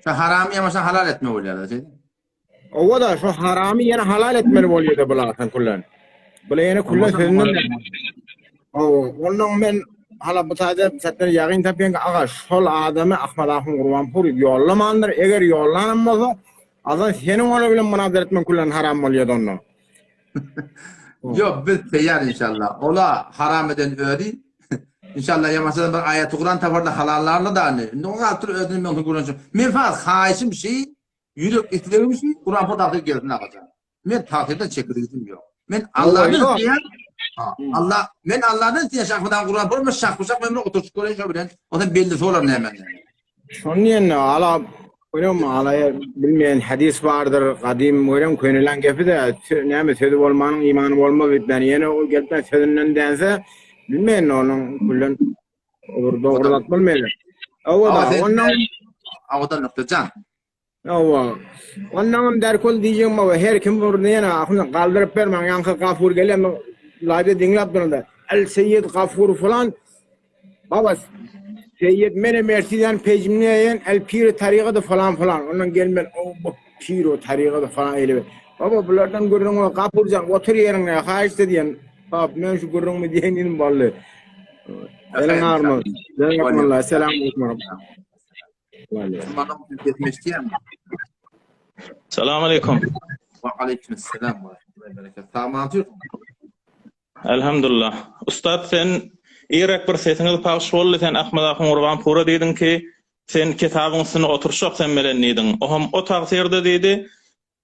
C: Şu haram yamasan halal etme oluyor.
G: O da şu harami yine halal etmeli oluyor da bularsan kullan. Bula yine kullan sözünden de. Onun ben hala bu tarzda setleri yağın tapiyen ağa sol adamı Ahmet Urvampur yollamandır. Eğer yollanamazsa azan senin onu bile münazir etmen kullan haram oluyor da onu.
C: Yok biz teyar inşallah. Ola haram eden öğri İnşallah yamaçda bir ayet Kur'an tafarda halallarla da ne. Ne kadar ödünüm ben Kur'an için. Men faz haişim şey, yürek istiyorum şey, Kur'an po takdir gelsin akacak. Men takdirden çekirdim yok. Men Allah'ın
G: yok.
C: isteyen men Allah'ın isteyen şahmadan Kur'an po men şahkusak men oturup koyun şu bilen. O da belli solar ne hemen.
G: Şonun yerine ala Oynam alaya bilmeyen hadis vardır, kadim oynam köynülen gepi de näme sözü bolmanyň imany bolma bitmeni. Yine o gelden sözünden dense bilmeyen onun kullan olur doğrulatmalı mı?
C: Avadan noktacan.
G: Ava. Ondan derkol diyeceğim ama her kim burada yana aklına kaldırıp vermen yankı Gafur gelen layda dinlep durunda. El Seyyid Gafur falan baba Seyyid mene mertiden pejimleyen el pir tariqadı falan falan. Ondan gelmen o pir o tariqadı falan öyle. Baba bunlardan görürüm o Gafurcan otur yerine haişte diyen. Baba men şu görürüm mü diyenin ballı. Elin armı. Eyvallah. Selamünaleyküm.
H: Selamun aleyküm.
C: Ve aleykümselam ve rahmetullahi ve berekatuhu. Tamam.
H: Elhamdülillah. Ustad sen İrak bir sesiniz pağış bolly sen Ahmed Ahun Urban pura dedin ki sen kitabyňysyny oturşak sen bilen nedin. Oham o tagsirde dedi.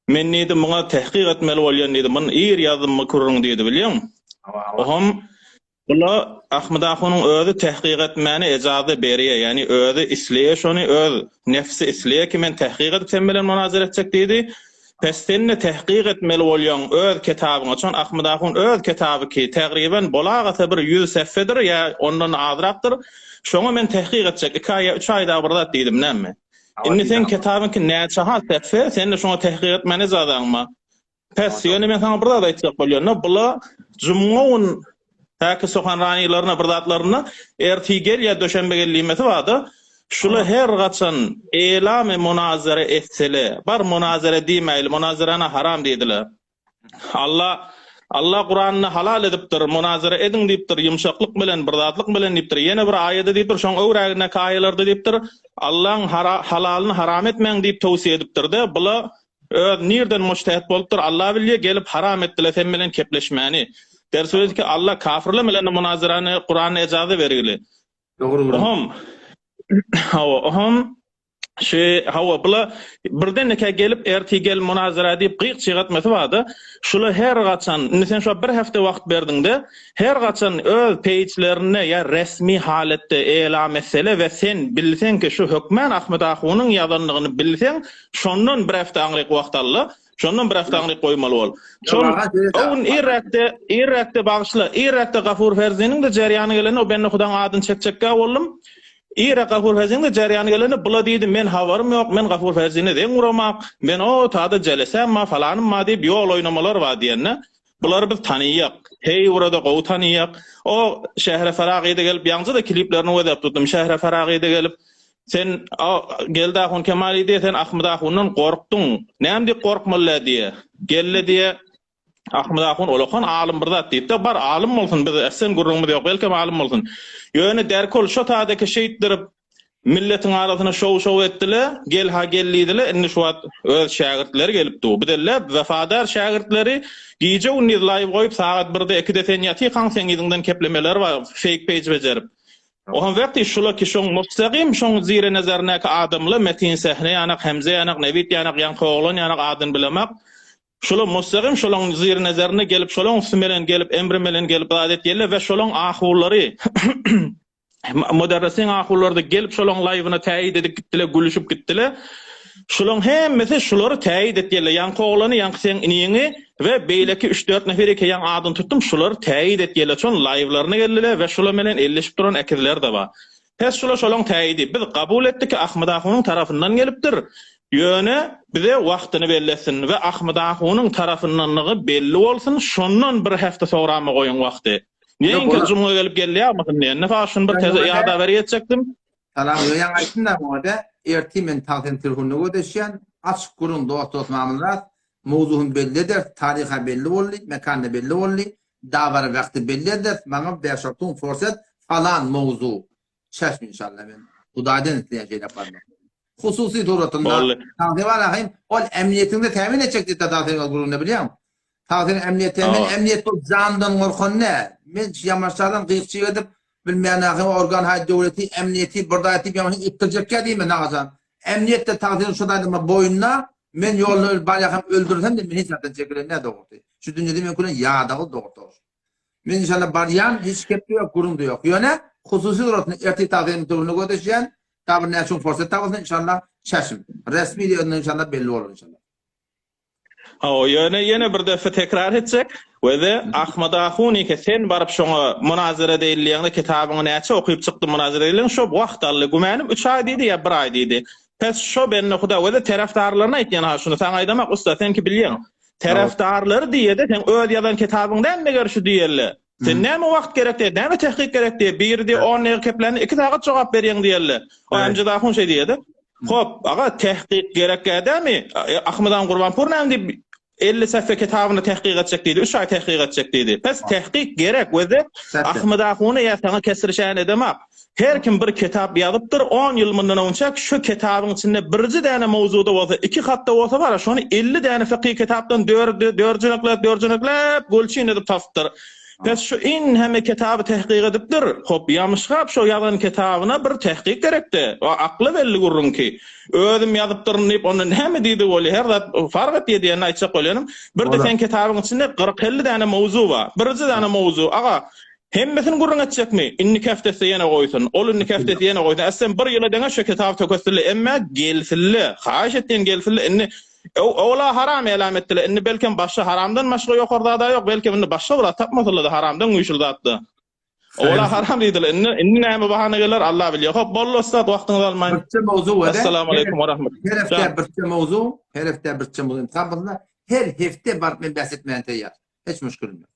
H: Men nedim muňa tahqiq etmeli bolýan dedi. Men ir ýazdymy kurrun dedi bilýän. Oham bula Ahmed Ahun'un özü tahqiq etmeni icazı berýär. Yani özü isleýär şonu öz nefsi isleýär ki men tahqiq edip sen bilen munazara etjek dedi. Pes senne tahqiq etmeli bolýan öz kitabyňa çon Ahmed Ahun öz kitaby ki tägriben bolagata bir 100 sefedir ya ondan azrakdyr. Şoňa men tahqiq etjek 2 aýa 3 aýda birdat diýdim näme? Indi sen kitabyň ki näçe hat sefe sen de şoňa tahqiq etmeni ýazanma. Pes ýöne men sana birdat aýtjak bolýan. Bula jumgawn Täki sohan raniýlaryna birdatlaryna ertigel ya döşembe gelýmesi wada. Şula her gaçan elam munazara etsele. Bar munazara diýmeýil, munazarana haram diýdiler. Allah Kur'anyny halal edipdir, munazara edin diýipdir, ýumşaklyk bilen, birdatlyk bilen diýipdir. Ýene bir aýada diýipdir, şoň öwrägine kaýalarda diýipdir, Allahyň halalyny haram etmeň diýip towsiýe edipdir de. Bula öz nirden mujtahid bolupdyr, Allah bilýär gelip haram etdiler sen bilen kepleşmäni. Der söz ki Allah kafirler bilen munazarany Kur'an icazı berýärli. Doğru. Oham hawa bula birden neke gelip ertigel munazara diýip gyýyk çygatmasy bardy. Şula her gaçan, sen şu bir hafta wagt berdiňde, her gaçan öz peýçlerine ya resmi halatda elam etsele we sen bilsen ki şu hökmen Ahmed Ahun'un ýazanlygyny bilsen, şondan bir hafta aňlyk wagt alla. Şondan bir hafta aňlyk goýmaly bol. Şol oň Irakda bagşla, Irakda Gafur Ferziniň de jarýany geleni o ben Hudaň adyny çekçekkä boldum. Irak Gafur Ferziniň de jarýany geleni bula diýdi men habarym ýok, men Gafur Ferzini deň uramak, men o taýda jelesem ma falanym ma diýip ýol oýnamalar bar diýenne. Bular biz taniýak. Hey urada gowy taniýak. O Şähre Faragy'da gelip ýaňzy da kliplerini ödäp tutdum. Şähre Faragy'da gelip sen geldi Ahun Kemali diye sen Ahmed Ahun'dan korktun. Näme diýip korkmaly diye. Gelle diye Ahmed Ahun olakan alim birdat diýip bar alim bolsun biz esen gurrunmy ýok belki alim bolsun. Ýöne derkol şo taýdaki şeýitdirip milletiň arasyna şow etdiler. Gel ha gellidiler. Indi şu wagt öz şagirdleri gelipdi. Bideler wefadar şagirdleri giýje uny live goýup saat 1-de 2-de sen ýaty kan sen ýygyňdan keplemeler bar fake page bejerip. Ohan wagty şula ki şoň mustaqim şoň zire nazarnäki adamly Metin Sehne ýanyk Hemze ýanyk Nevit ýanyk ýanky oglan ýanyk adyn bilemek. Şola mustaqim şolaň zire nazarına gelip şolaň üstünden gelip emrimelen gelip adet ýerle we şolaň ahurlary moderasiň ahurlarda gelip şolaň live'ına täýid edip gitdiler, gülüşüp gitdiler. Şolaň hemmesi şolary täýid etdiler. Ýanky oglany, ýanky sen iniňi we beýleki 3-4 nefer ýan adyn tutdum, şolary täýid etdiler. Şol live'laryna geldiler we şolar bilen elleşip duran ekirler de bar. Pes şolaň täýidi biz kabul etdik ki Ahmed Ahun'un tarafından gelipdir. Ýöne bize wagtyny bellesin we Ahmed Ahun'un tarafyndanlygy belli bolsun. Şondan bir hafta soňra goýun wagty. Niýe jumga gelip gelýärmisin diýen. Nafaşyn bir teze ýada berýetjekdim.
C: Salam ýa aýtdym da moda ertimen taýdan telefonu ödeşýän açyk gurun dost mamullar mowzuny bellidir, taryha belli boldy, mekany belli boldy, dawara wagty bellidir. Maňa beşartyn forsat falan mowzu. Şäş inşallah men Hudaýdan isleýän yaparmyn. Hususy doratynda taýdan ahym ol emniýetinde tämin etjek diýip taýdan gurunda bilýär. Taýdan emniýet, emniýet ol jandan gorkan ne? Men ýamaşlardan gyýkçy edip bilmeyen organ hay devleti, emniyeti, buradaki bir yanı ittirecek ya değil mi Nağazan? Emniyette takdir şuradaydı mı boyunla men yolunu balyakam öldürürsem de men hiç zaten çekilir ne doğru. Şu dünyada men kuran yağdağı doğru. Men inşallah baryan hiç kepli yok, kurumda yok. Yani hususi olarak erti takdirin turunu götürüşen tabi ne çok fırsat tabi inşallah şaşım. Resmi de inşallah belli olur inşallah.
H: O yine bir defa tekrar etsek ve de Ahmad Ahuni ki sen barıp şoňa münazara edilýände kitabyny näçe okuyup çykdy münazara edilen şo wagt aldy gümänim 3 ay diýdi ya 1 ay diýdi. Pes şo benne huda we de tarafdarlaryna aýtýan ha şunu sen aýdamak usta sen ki bilýän. Tarafdarlary diýede sen öýde ýazan kitabyňda näme görüşi diýerler. Sen näme wagt gerek diýdi, näme tehkik gerek diýdi. Bir de 10 näme keplerini 2 saat jogap berýän diýerler. O Amjad Ahun şey diýdi. Hop, aga tehkik gerek edemi? Ahmadan Gurbanpur näme 50 säffe kitabyny tehkik etjek diýdi, 3 ay tehkik etjek diýdi. Pes tehkik gerek we Ahmad Ahuny ýa-da kesirşän edemek. Her kim bir kitap ýazypdyr, 10 ýyl mundan öňçe şu kitabyň içinde birji däne mowzuda bolsa, 2 hatda bolsa bar, şonu 50 däne fiqhi kitapdan dörjüneklep gölçin edip tapdyr. Pes şu in hemme kitaby tehkik edipdir. Hop, ýamyşgap şu ýazan kitabyna bir tehkik gerekdi. O akly belli gurrunki. Özüm ýazypdyrnyp onuň hemme diýdi boli, her zat fark etdi diýen aýtsak bolýanym. Bir de sen kitabyň içinde 40-50 däne mowzu bar. Birji däne mowzu. Aga hemmesini gurrun etjekmi? Inni keftesi ýene goýsun. Ol inni keftesi ýene goýsun. Aslym bir ýyla deňe şu kitap tökösdirli, emma gelsilli. Haýş etdiň gelsilli. Inni ola haram elam etdiler. Inni belki başga haramdan başga ýokarda da ýok. Belki inni başga bir tapmadylar da haramdan uýşuldatdy. Ola haram diýdiler. Inni näme bahane geler Allah bilýär. Hop, bolly ustad wagtyňyzy almaýyn.
C: Birçe mowzu we
H: Assalamu alaykum we rahmat.
C: Her hafta birçe mowzu, her hafta birçe mowzu. Sabırla her hafta bar men bahs etmeýän teýýar. Hiç müşkilim ýok.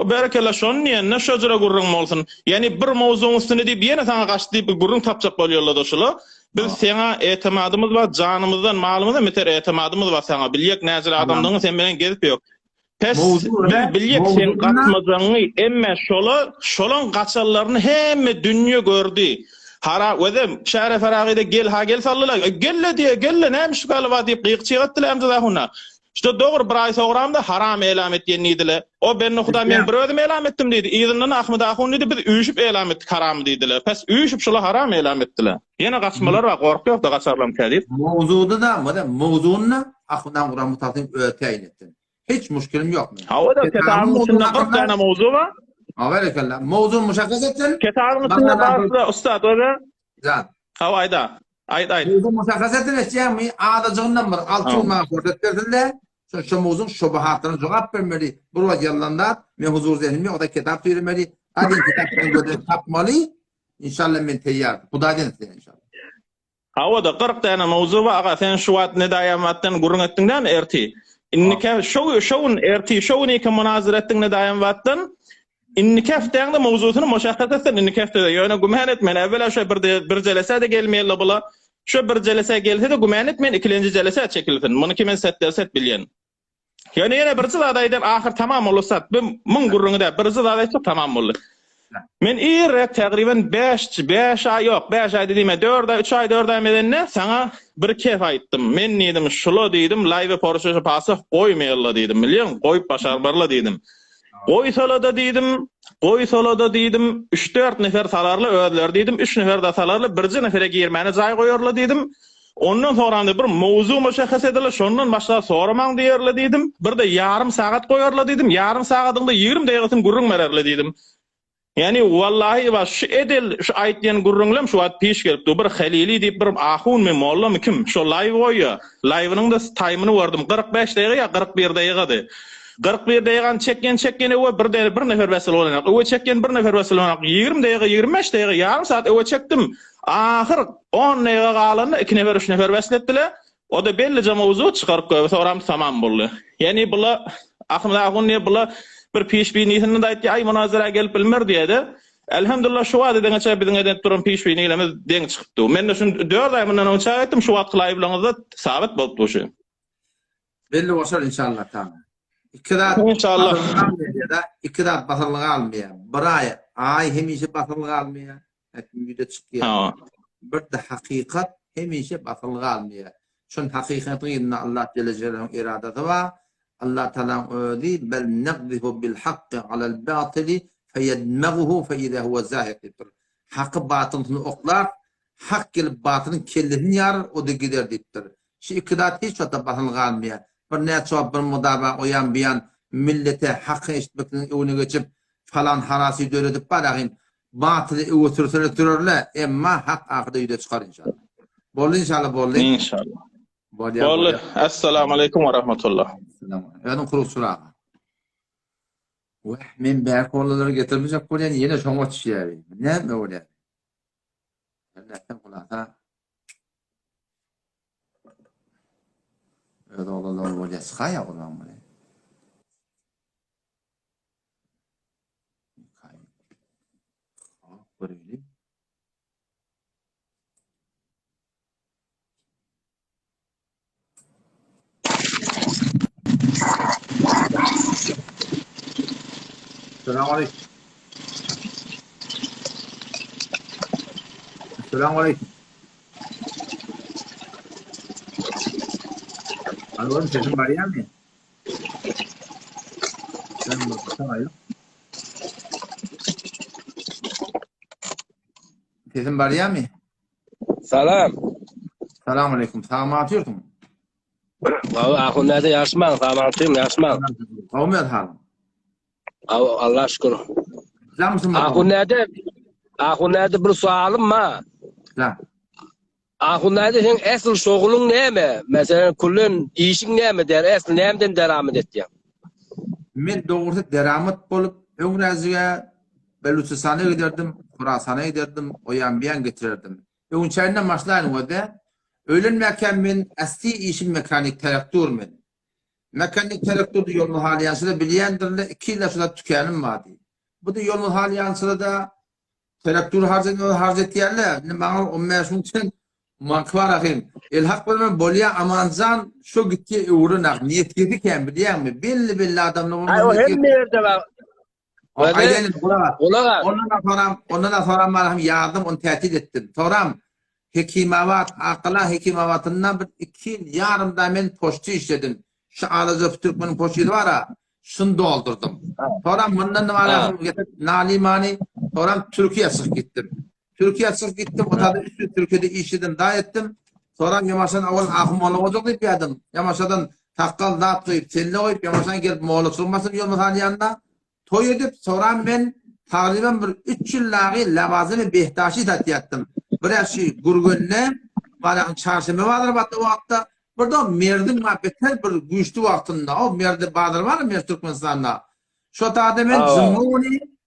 H: Berekella şonu ne şojura gurrun bolsun. Yani bir mowzuň üstüne diýip ýene saňa gaçdy diýip gurrun tapjak bolýarlar da şola. Biz sana etimadymyz bar, janymyzdan, malymyzdan meter etimadymyz bar saňa. Biljek näzir adamdyň sen bilen gezip ýok. Pes biljek sen gatmajaňy emme şolaň gaçallaryny hemme dünýe gördü. Hara wedem şäher Faragida gel sallylar. Gelle näme şu galyba diýip gyýykçygatdylar Amjad Ahuna. İşte doğru bir ay soğuramda haram elam etdiğini diýdiler. O ben huda men bir özüm elam etdim diýdi. Ýygynyň Ahmad Ahun diýdi biz üýüşüp elam etdik haram diýdiler. Pes üýüşüp şola haram elam etdiler. Ýene gaçmalar we gorky ýok da gaçarlam kädip.
C: Mowzuda da mowzuny Ahmad Gurban mutasim öteýin etdim. Hiç müşkilim ýok men.
H: Ha o da kitabyň içinde 40 tane mowzu bar.
C: Awarekalla. Mowzu muşakkas etsin.
H: Kitabyň içinde bar ustad öyle.
C: Zat.
H: Ha aýda. Aýt.
C: Mowzu muşakkas etmesýärmi? Adajygyňdan bir 6 ýyl maňa fordat berdiler. Şu mowzuň şubahatyna jogap bermeli. Bu ýyllanda men huzur zehnimde o da kitap bermeli. Hadi kitapdan gödür tapmaly. İnşallah men teýýar. Hudaýdan etsin inşallah.
H: Ha o da 40 tane mowzu bar. Aga sen şu wagt nedaýamatdan gurrun etdiňden erti. Innike şowun erti şowun iki münazara etdiň nedaýamatdan innikefteňde mowzusyny muşahhat etsen innikefte ýöne gumhan etmen evvela şu bir jelese de gelmeýärler bula. Şu bir jelese gelse de gumhan etmen ikinji jelese çekilsin. Muny kimen set bilýän. Yani ýene bir zat aýdan ahir tamam bolsa, men gurruňda bir zat aýtsa tamam boldy. Men irek tägriben 5 ay ýok, 5 ay diýme 3 ay 4 ay medenne sana bir kef aýtdym. Men diýdim, şulo diýdim, live poruşa pasy goýmaýarlar diýdim, bilýän, goýup başarbarlar diýdim. Goýsala da diýdim, 3-4 nefer salarly öýdüler diýdim, 3 nefer de salarly birji nefere girmäne jaý goýarlar diýdim. Ondan sonra bir mowzu muşahhas ediler, şondan başga soramaň diýerler diýdim. Bir de ýarym sagat goýarlar diýdim, ýarym sagatyňda 20 degiň gurrun bererler diýdim. Yani wallahi wa şu edel şu aýtýan gurrunlam şu wagt piş gelipdi. Bir Halili diýip bir ahun men mollamy kim? Şu live goýa. Live'nyň da timeny gördüm. 45 degiň ýa 41 degiňdi. 41 degiň çekken we bir nefer wesel bolan. O çekken bir nefer wesel bolan. 20 degiň 25 degiň ýarym saat o çekdim. Ahir 10 degiň galandy 2 nefer 3 nefer wesel etdiler. O da belli jamawuzu çykaryp goýup soram tamam boldy. Yani bula Ahmad Ahun ne bula bir peşbiniyetini de aýtdy, ay münazara gelip bilmer diýdi. Elhamdülillah şu wagt deňe biziň edip duran peşbiniyetimiz deň çykypdy. Men de şunu 4 ay mundan öňçe aýtdym, şu wagt laýblaryňyzda sabit bolupdy şu.
C: Belli bolsa inşallah tamam.
H: İnşallah.
C: İkrar basarlygy almaýar. Bir ay hemişe basarlygy almaýar. Hekimde çykýar. Bir de hakykat hemişe basarlygy almaýar. Şol hakykatyny Allah Jelle Jelaluhu iradaty wa Allah Taala öýdi bel naqdihu bil haqqi alal batili feyedmeguhu feyide huve zahik deyiptir. Hakkı batını oklar, hak gelip batının kellesini yarır, o da gider deyiptir. Şu ikidat hiç vata batını kalmıyor. Bir ne çoğab bir mudaba oyan biyan millete hakkı eşitmekten evine geçip falan harasi döyledip barağın batılı ötürürler, emma hak akıda yüde çıkar inşallah. Bollu inşallah bollu.
H: İnşallah.
C: Bollu.
H: Bollu. Assalamu alaikum ve rahmetullah.
C: Yardım kuruk surağı. Men belki oraları getirmeyecek bu yani yine şoma düşüyor. Ne mi öyle? Allah'tan kulağına. Öyle oğlanlar böyle sıkaya olan böyle. Böyle. Selamünaleyküm. Selamünaleyküm. Alo, sesim var ya mı? Sen baksana ya. Sesim var ya mı?
I: Salam.
C: Selamünaleyküm. Selam atıyordum.
I: Ahun nerede yaşman? Tamam, yaşman.
C: Kavmiyat halim.
I: Allah şükür.
C: Sen misin
I: Ahun nerede bir sualım mı?
C: Sen.
I: Ahun nerede sen asıl şoğulun ne mi? Mesela kullun işin ne mi der? Asıl nemden devam edetdi?
C: Men doğrusu deramet bolup öňräziga Beluçistan'a giderdim, Horasan'a giderdim, oyan biyan getirirdim. Öňçäinden başlaýan wada ölenmäken men asli işim mekanik traktörmen. Mekanik traktörde ýolmy halyansıda bilýändirler, 2 ýyl şurada tükenim vardy. Bu da ýolmy halyansıda da traktör harjetýärler. Maňa 15 min için mankvar ahim. Elhaq bilen bolya amanzan şu gitti uğruna niyet ediken bilýärmi? Belli adamlar
I: Ay o hem yerde var.
C: Aynen
I: Ola.
C: Ondan sonra malum yardım onu tehdit ettim. Soram hekimavat akla hekimavatından bir 2 yıl yarımda men poştu işledim. Şu Aracı Türkmen'in poştu var ha. Şunu doldurdum. Soram bundan da malum nalimani soram Türkiye sık gittim. O tabi üstü Türkiye'de işledim daha ettim. Soram Yamaşan avval ahım olacak deyip yadım. Yamaşan'dan takkal dağıt koyup telle koyup Yamaşan gelip Moğolu sürmasın yolmasın yanına. Toy edip soran ben taqriban bir 3 yıllağı lavazimi Behtaşi tatyattım. Bir şey Gurgönne, bana çarşamba vardır battı o vakta. Burada merdim beter bir güçlü vaktinde. O merdi badır var mı Türkmenistan'da? Şu tadı ben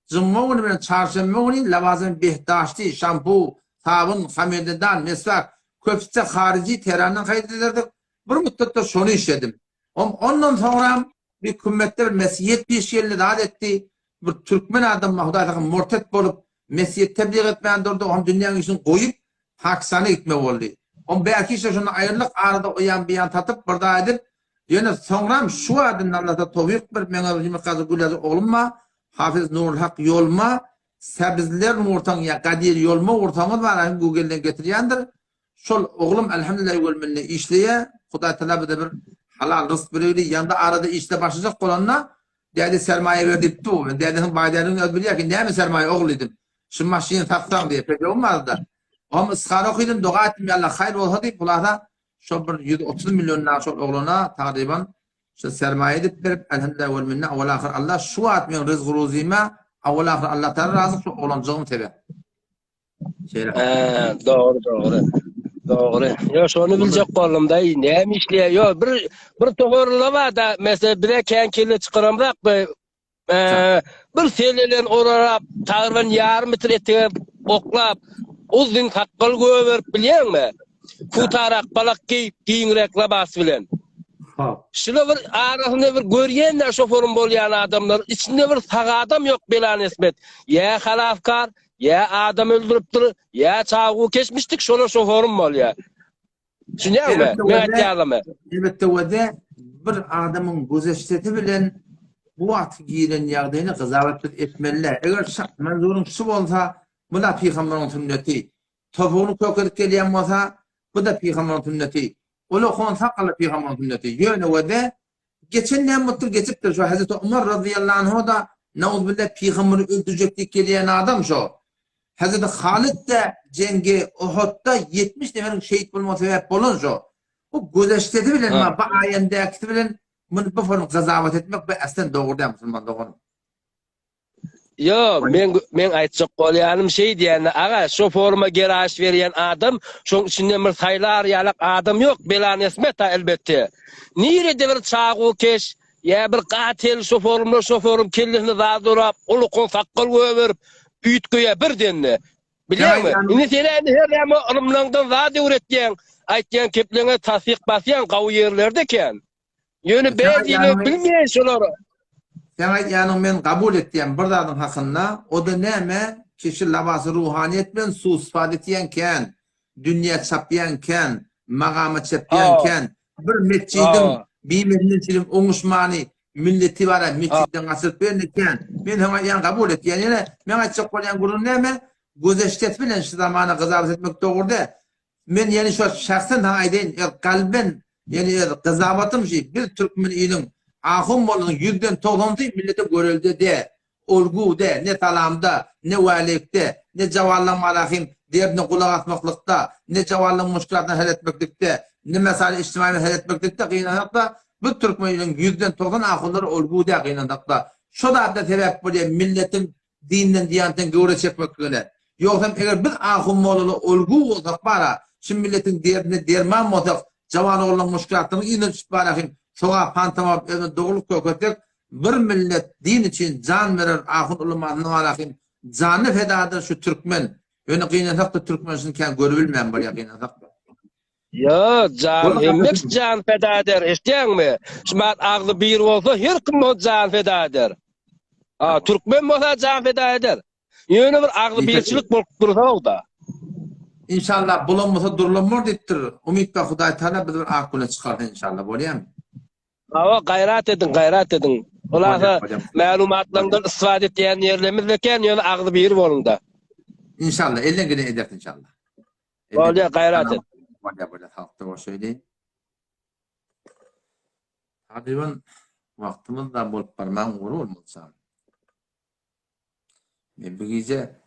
C: zımmuni ben çarşamba günü lavazimi Behtaşi, şampu, sabun, hamideden, mesvak, köfte harici Tehran'dan kaydederdik. Bir müddette şunu işledim. Ondan sonra bir kümmette bir mesiyet bir şeyle davet etti. Bir Türkmen adam Mahmud'a murtet bolup mesiyet tebliğ etmeyen durdu. Onun dünyanın için koyup Pakistan'a gitme oldu. On belki işte şunu ayrılık arada uyan bir yan tatıp burada edip yani sonra şu adın Allah'ta tevfik bir menajimi kazı gülazı olma Hafız Nurul Hak yolma sebizler ortan ya Kadir yolma ortamı var Google'den getiriyandır. Şol oğlum elhamdülillah yolmenle işleye Huda Teala bir halal rızk veriyordu. Yanında arada işte başlayacak olanla dedi sermaye verdik tu. Dedi baydarın ödülüyor ki ne mi sermaye oğluydum. Şu maşini taksam diye pek olmadı da. Ama ıskar okudum dua ettim ya Allah hayır olsa deyip bunlarda şu bir 130 milyonlar şu oğluna takriben şu sermaye edip verip elhamdülillah vel minna evvel ahir Allah şu atmıyor rızk ruzime evvel ahir Allah Teala razı şu olancağım tebe.
I: Doğru. Yo şonu bilecek boldum da näme işleýär? Yo bir toğurlama da mesela bire kenkili çıkaramrak bir selelen orarap tağırban yarım metre etip oklap uzun takkal göberip bilýärmi? Futarak balak giyip giýinrek labas bilen. Şuna bir arasında bir görýänler şoförün bolýan adamlar içinde bir sağa adam yok belan esmet. Ya halafkar ya adam öldürüpdir, ya çağı kesmiştik, şola şoförüm bolýar. Şuňarmy? Men aýdýarlymy?
C: Elbette wede bir adamın gözeşteti bilen bu wagt giýilen ýagdaýyny gazawat etmeliler. Eger manzurun şu bolsa, bu da Peýgamberiň sünneti. Topugyny kökerip gelýän bolsa, bu da Peýgamberiň sünneti. Ola honsa qala Peýgamberiň sünneti. Ýöne wede geçen näme mutlu geçipdir şu Hazreti Umar radıyallahu anhu da Nauzubillah peygamberi öldürecek diye gelen adam şu. Hazreti Halid de cengi Uhud'da 70 neferin şehit bulma sebep bolun şu. O gözeştedi bilen ma bu ayendeki bilen bunu bu form gazavat etmek ve aslen doğru da Müslüman doğru.
I: Yo, men aytjak bolýanym şey diýende, aga şu forma geraş berýän adam, şoň içinde bir saýlar ýalak adam ýok, belan esmeta elbette. Nirede bir çağı keş, ýa bir gatel şu form kellini zadurap, ulukun sakkal göberip, üýtgüye bir denne. Bilýärmi? Indi sen her ýama ırmlangdan zady üretýän, aýtýan kepleňe tasdiq basýan gawy ýerlerde eken. Ýöne bäziler bilmeýän şolary.
C: Sen yani men kabul ettiğim bir zadın hakkında o da neme kişi labası ruhaniyet men su ispat etiyenken dünya çapyanken magamı çapyanken bir metcidin bir milletin onuşmani milleti var metcidden asırt verirken men hemen yan kabul et yani men açık koyan gurun neme gözeştet bilen şu zamanı gazabet etmek doğru da men yani şu şahsen hayden kalben yani gazabatım şey bir Türkmen ilin ahum bolun yüzden 90 millete görüldü de olgu de ne talamda ne valikte ne cavallam alahim diğerine kulak atmaklıkta ne cavallam muşkilatını hal etmeklikte ne mesele içtimai hal etmeklikte kıyınakta bu Türkmenlerin yüzden 90 ahulları olgu de kıyınakta şu da sebep böyle milletin dininden diyaneten göre çekmeklikte yoksa eğer bir ahum bolulu olgu olsak para şimdi milletin diğerine derman modak cavallam muşkilatını yine çıkbarahim soğa pantama doğruluk köketek bir millet din için can verir ahun ulumanın alakın canı fedadır şu Türkmen öyle kıynasak da Türkmen için kendi görebilmeyen var ya kıynasak da
I: Ya can emmek can feda eder eşdeň mi? Şumat agly bir bolsa her kim o can feda eder. Türkmen bolsa can feda eder. Ýöne bir agly birçilik bolup dursa da.
C: İnşallah bulanmasa durulamur dittir. Umid ba Hudaý Taala bizi bir akıla çıkardı inşallah bolýarmy?
I: Gayrat edin. Olara malumatlardan istifade etýän ýerlerimiz eken ýöne agly bir bolunda.
C: İnşallah elden gene eder inşallah.
I: Bolýa gayrat et.
C: Bolýa halkda o söýdi. Hadiwan wagtymyz da bolup barman guru bolmasa. Men bu gece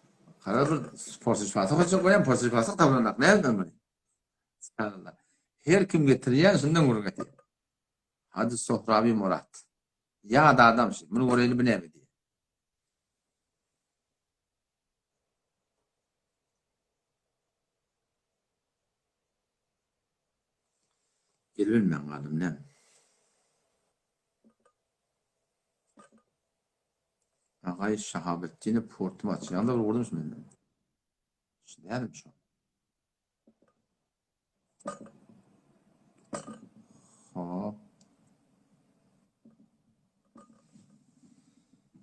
C: karar spor şifası kaçak koyan spor şifası tablanak ne yapdın bunu? Subhanallah. Her kim getirýän şundan guru getir. Hadi Sohrabi Murat. Ya da adam şey. Bunu orayını bilemedi. Gel bilmem kaldım ne? Ağay Şahabettin'i portum açı. Yanında bir vurdum şimdi. Şimdi yerim şu. Hop.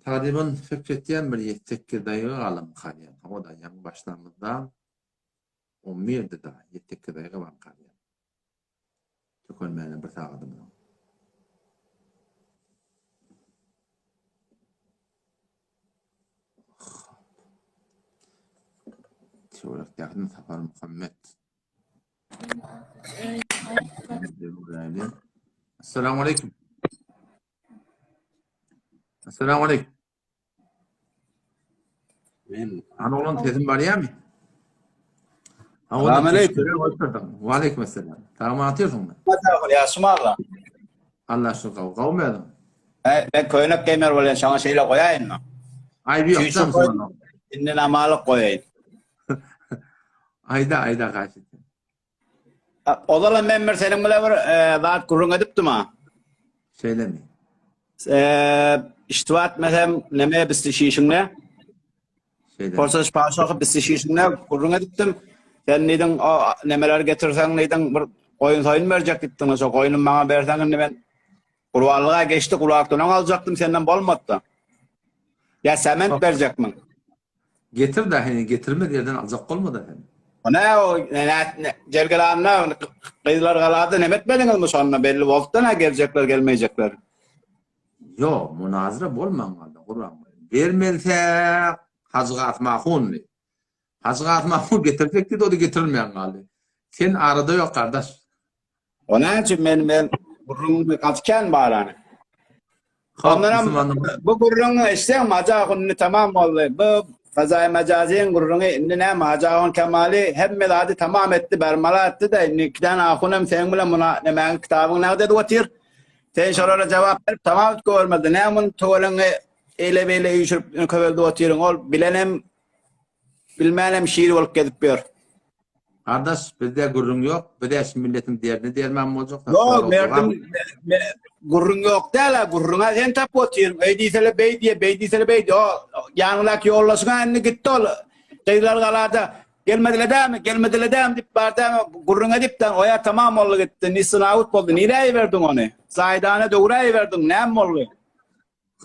C: Taliban fikrettiğim bir yettekirdayı alım kalyan. O da yan başlamında 11'de da yettekirdayı var kalyan. Tükönmeyle bir tağıdım. Teorik yakın Safar Muhammed. Esselamu Aleyküm. Esselamu Aleyküm. Ana olan tezim var ya mı?
J: Selamun aleyküm.
C: Ve aleyküm esselam. Tamam atıyorsun mu?
J: Ya Sumarla.
C: Allah şükür. Kavmi adam.
J: Ben köynek gamer olan sana şeyle koyayım mı?
C: Ay bir yoktan sonra.
J: İnne namalık koyayım.
C: Ayda kaçtı.
J: O zaman ben senin bile bir zat kurun edipti mi?
C: Şeyle mi?
J: İştivat mesela neme bistişişimle?
C: Şeyle.
J: Forsuz paşakı bistişişimle kurun ediptim. Sen neydin nemeler getirsen neydin bir koyun soyun verecek gittin. O koyunun bana versen ben kurvallığa geçti. Kurvallıktan alacaktım senden bolmadı. Ya sement verecek mi?
C: Getir de hani getirme yerden alacak olmadı hani.
J: Ne o cergelanlar kızlar galadı ne etmediniz mi sonra belli vakti ne gelecekler gelmeyecekler.
C: Yo münazara bolman Kur'an. Vermelse Hazrat Mahun. Hazrat Mahun getirecekti de o da getirilmeyen kaldı. Sen arada yok kardeş.
J: Onun için ben burnumu katken bağlanı.
C: Ondan
A: Müslümanlar.
C: bu gurrun işte maca tamam oldu. Bu fazay mecaziyen gurrunu indi ne macaon kemali hem meladi tamam etti bermala etti de nikden ahunem sen bile buna ne men kitabın ne dedi otir. Sen sorulara cevap verip tamam görmedi. Ne mun tuğlanı ele bele yüşürüp köveldi otirun ol bilenem bilmenem şiir olup gidip bir.
A: Kardeş bizde gurrun yok. Bir de milletin değerini değermem olacak.
C: Yok merdim gurrun yok değil gurruna sen tap otirun. Eydisele bey diye o yanlak yollasına enne gitti ol. Şeyler kalada gelmediler de mi dip barda gurruna dipten oya tamam oldu gitti. Nisin out oldu. Nereye verdin onu? Zaydane doğruya verdin. Ne mi oldu?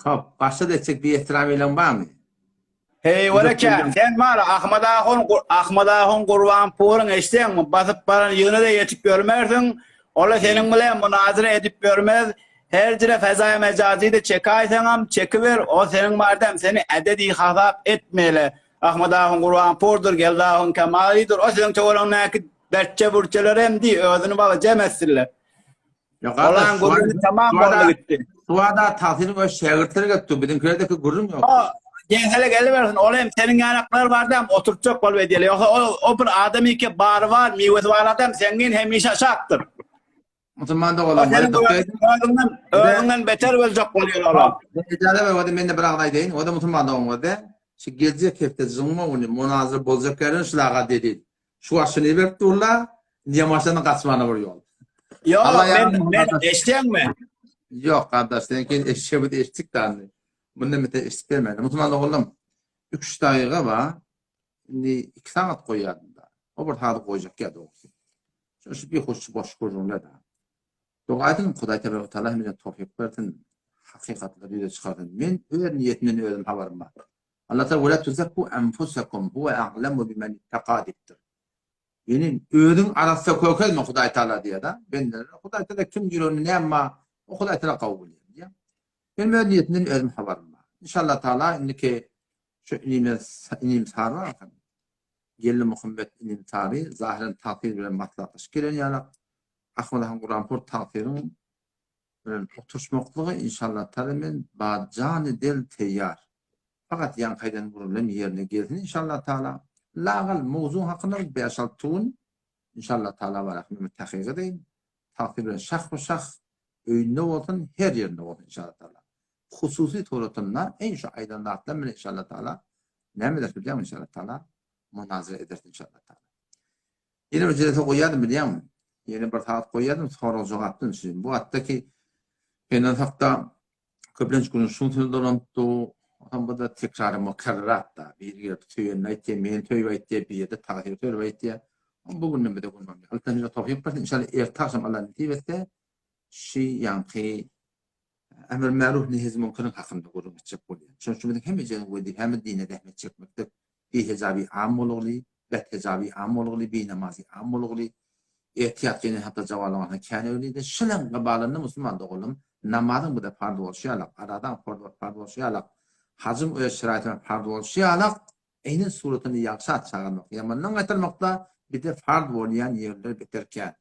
A: Hop, başta da etsek bir ihtiram eylem var mı?
C: Hey varaken sen mara Ahmad Ahon Kurban Purun eşten mi? Basıp paran yığını da yetip görmezsin. Ola senin bile münazire edip görmez. Her cire fezaya mecazi de çekaysan çekiver. O senin mardem seni ededi hazap etmeli. Ahmad Ahon Kurban Purdur geldi Ahon Kemalidir. O senin çoğulan nakit dertçe burçeler hem di özünü bala cemezsinler. Olan gurrunu tamam oldu gitti.
A: Suada tahsilim ve şehirleri götü. Bizim köydeki gurrum yok.
C: Gensele geliversin. Olayım senin yanaklar var dem oturtacak bol ve diyelim. Yoksa o bir adamı ki bar var, miyvet var adam senin hemişe şaktır.
A: Müslüman da olan.
C: Özünden beter olacak oluyor Allah.
A: İcade ve ben de bırakmayı deyin. O da Müslüman da olmadı. Şu gelecek hafta zımma onu münazır bozacak yerin şulağa dedi. Şu aşını verip durla. Niye maçlarına kaçmanı vuruyor.
C: Yok ben eşten mi?
A: Yok kardeş. Seninki eşeği de eştik de anne. Bundan bir de eşit vermedi. Müslüman da oğlum. 3 dakika var. Şimdi 2 saat koyardım da. O bir tadı koyacak ya da olsun. Şu bir hoş boş kurduğumda da. Doğaydın Kuday Teala ve Teala hemine tevfik verdin. Hakikatleri de çıkardın. Men öyle niyetinden öyle haberim var. Allah Teala ve la tuzakku enfusakum huve a'lemu bimen ittaqadiptir. Yani öğün arasında koyulma Kuday Teala diye da. Ben de Kuday Teala kim yürünü ne ama o Kuday Teala kabul ediyor. Benim öyle niyetinden öyle haberim var. İnşallah Teala indiki şu inim sarı gelli Muhammed inim tarihi zahiren takdir bilen matlaqış gelen yana Ahmad Han Kur'an Pur takdirin oturuşmaklığı inşallah talemin bacani del teyyar. Fakat yan kaydan vurulan yerine gelsin inşallah Teala. Lağal mevzu hakkında beşaltun inşallah Teala var ahmet tahqiq edeyim. Takdirin şah ve şah öğünde olsun her yerinde olsun inşallah Teala. Hususi turatınla en şu aydınlatlarla inşallah Teala ne mi dersin inşallah Teala münazire edersin inşallah Teala. Yine ücrete koyardım biliyor musun? Yeni bir saat koyardım sonra cevaptın şimdi. Bu hattaki benim hakta köplenç günün şunu dolandı. Ama da tekrar mukarrat da bir yer tüyen neyse men tüyvayte bir yerde tahir tüyvayte. Bugün ne de bunun. Altan tawfiq pas inşallah irtasam Allah nitibette şey yani emir maruf nehiz mümkün hakkında görüm edecek oluyor. Çünkü hem cenab-ı hem dine dehmet çekmekte bir hezabi am olurlu, bet hezabi am olurlu, bir namazı am olurlu. İhtiyat gene hatta cevablarına kendi öyleydi. Şılan kabalında Müslüman da oğlum. Namazın bu da farz oluşuyor. Aradan farz oluşuyor. Hacım öyle şeraitine farz oluşuyor. Eynin suretini yaksa çağırmak. Yamandan getirmekte bir de farz olayan yerler biterken.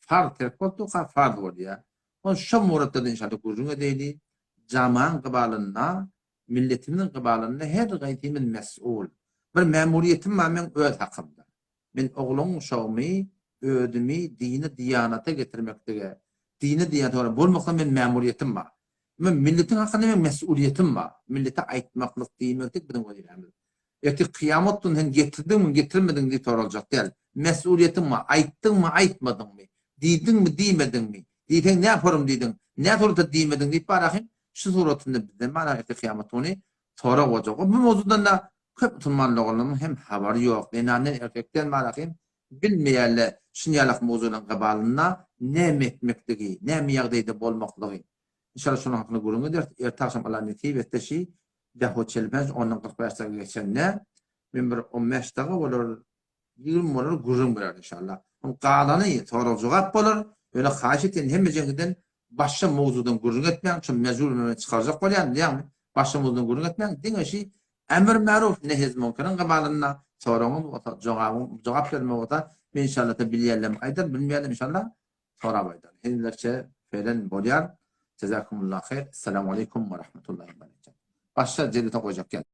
A: Farz terk olduqa farz oluyor. O şu murattada inşallah gurruna değili. Camağın kabalında, milletimin kabalında her gayetimin mesul. Bir memuriyetim var men öz hakkımda. Ben oğlum uşağımı ödümü dini diyanata getirmekte. Dini diyanata olarak bulmakta ben memuriyetim var. Men milletin hakkında men mesuliyetim var. Millete aitmaklık değilmekte benim o değil. Eti kıyamettun hen getirdin mi getirmedin diye sorulacak değil. Mesuliyetim var. Aittın mı aitmadın mı? Diydin mi diymedin mi? Diyden ne yaparım dedin. Ne soruda diymedin deyip bırakayım. Şu suratında bizden bana eti kıyamettunu sonra olacak. Bu mevzudan da köp tutmanlı oğlumun hem haberi yok. Ben annen erkekten bırakayım. Bilmeyenle şınyalak mevzunun kabalına ne metmekteki, ne miyagdaydı bolmaklığı. İnşallah şunun hakkında gurun eder. Ertaşım Allah netibette şey de hoçelmez onun 45 dakika geçenle ben bir 15 dakika olur 20 olur gurun verir inşallah. Onun kalanı sonra cevap olur. Öyle haşetin hem mecengiden başka mevzudan gurun etmeyen için mecbur çıkaracak olayan yani başka mevzudan gurun etmeyen dine şey emir maruf nehiz münkerin kabalına sonra onu cevap verme oda inşallah da bileyelim aydır bilmeyelim inşallah sonra baydan. Henüzlerce falan bolyar
C: Cezakumullah hayır. Selamun aleyküm ve rahmetullahi ve berekatuhu. Başta cedete koyacak gel.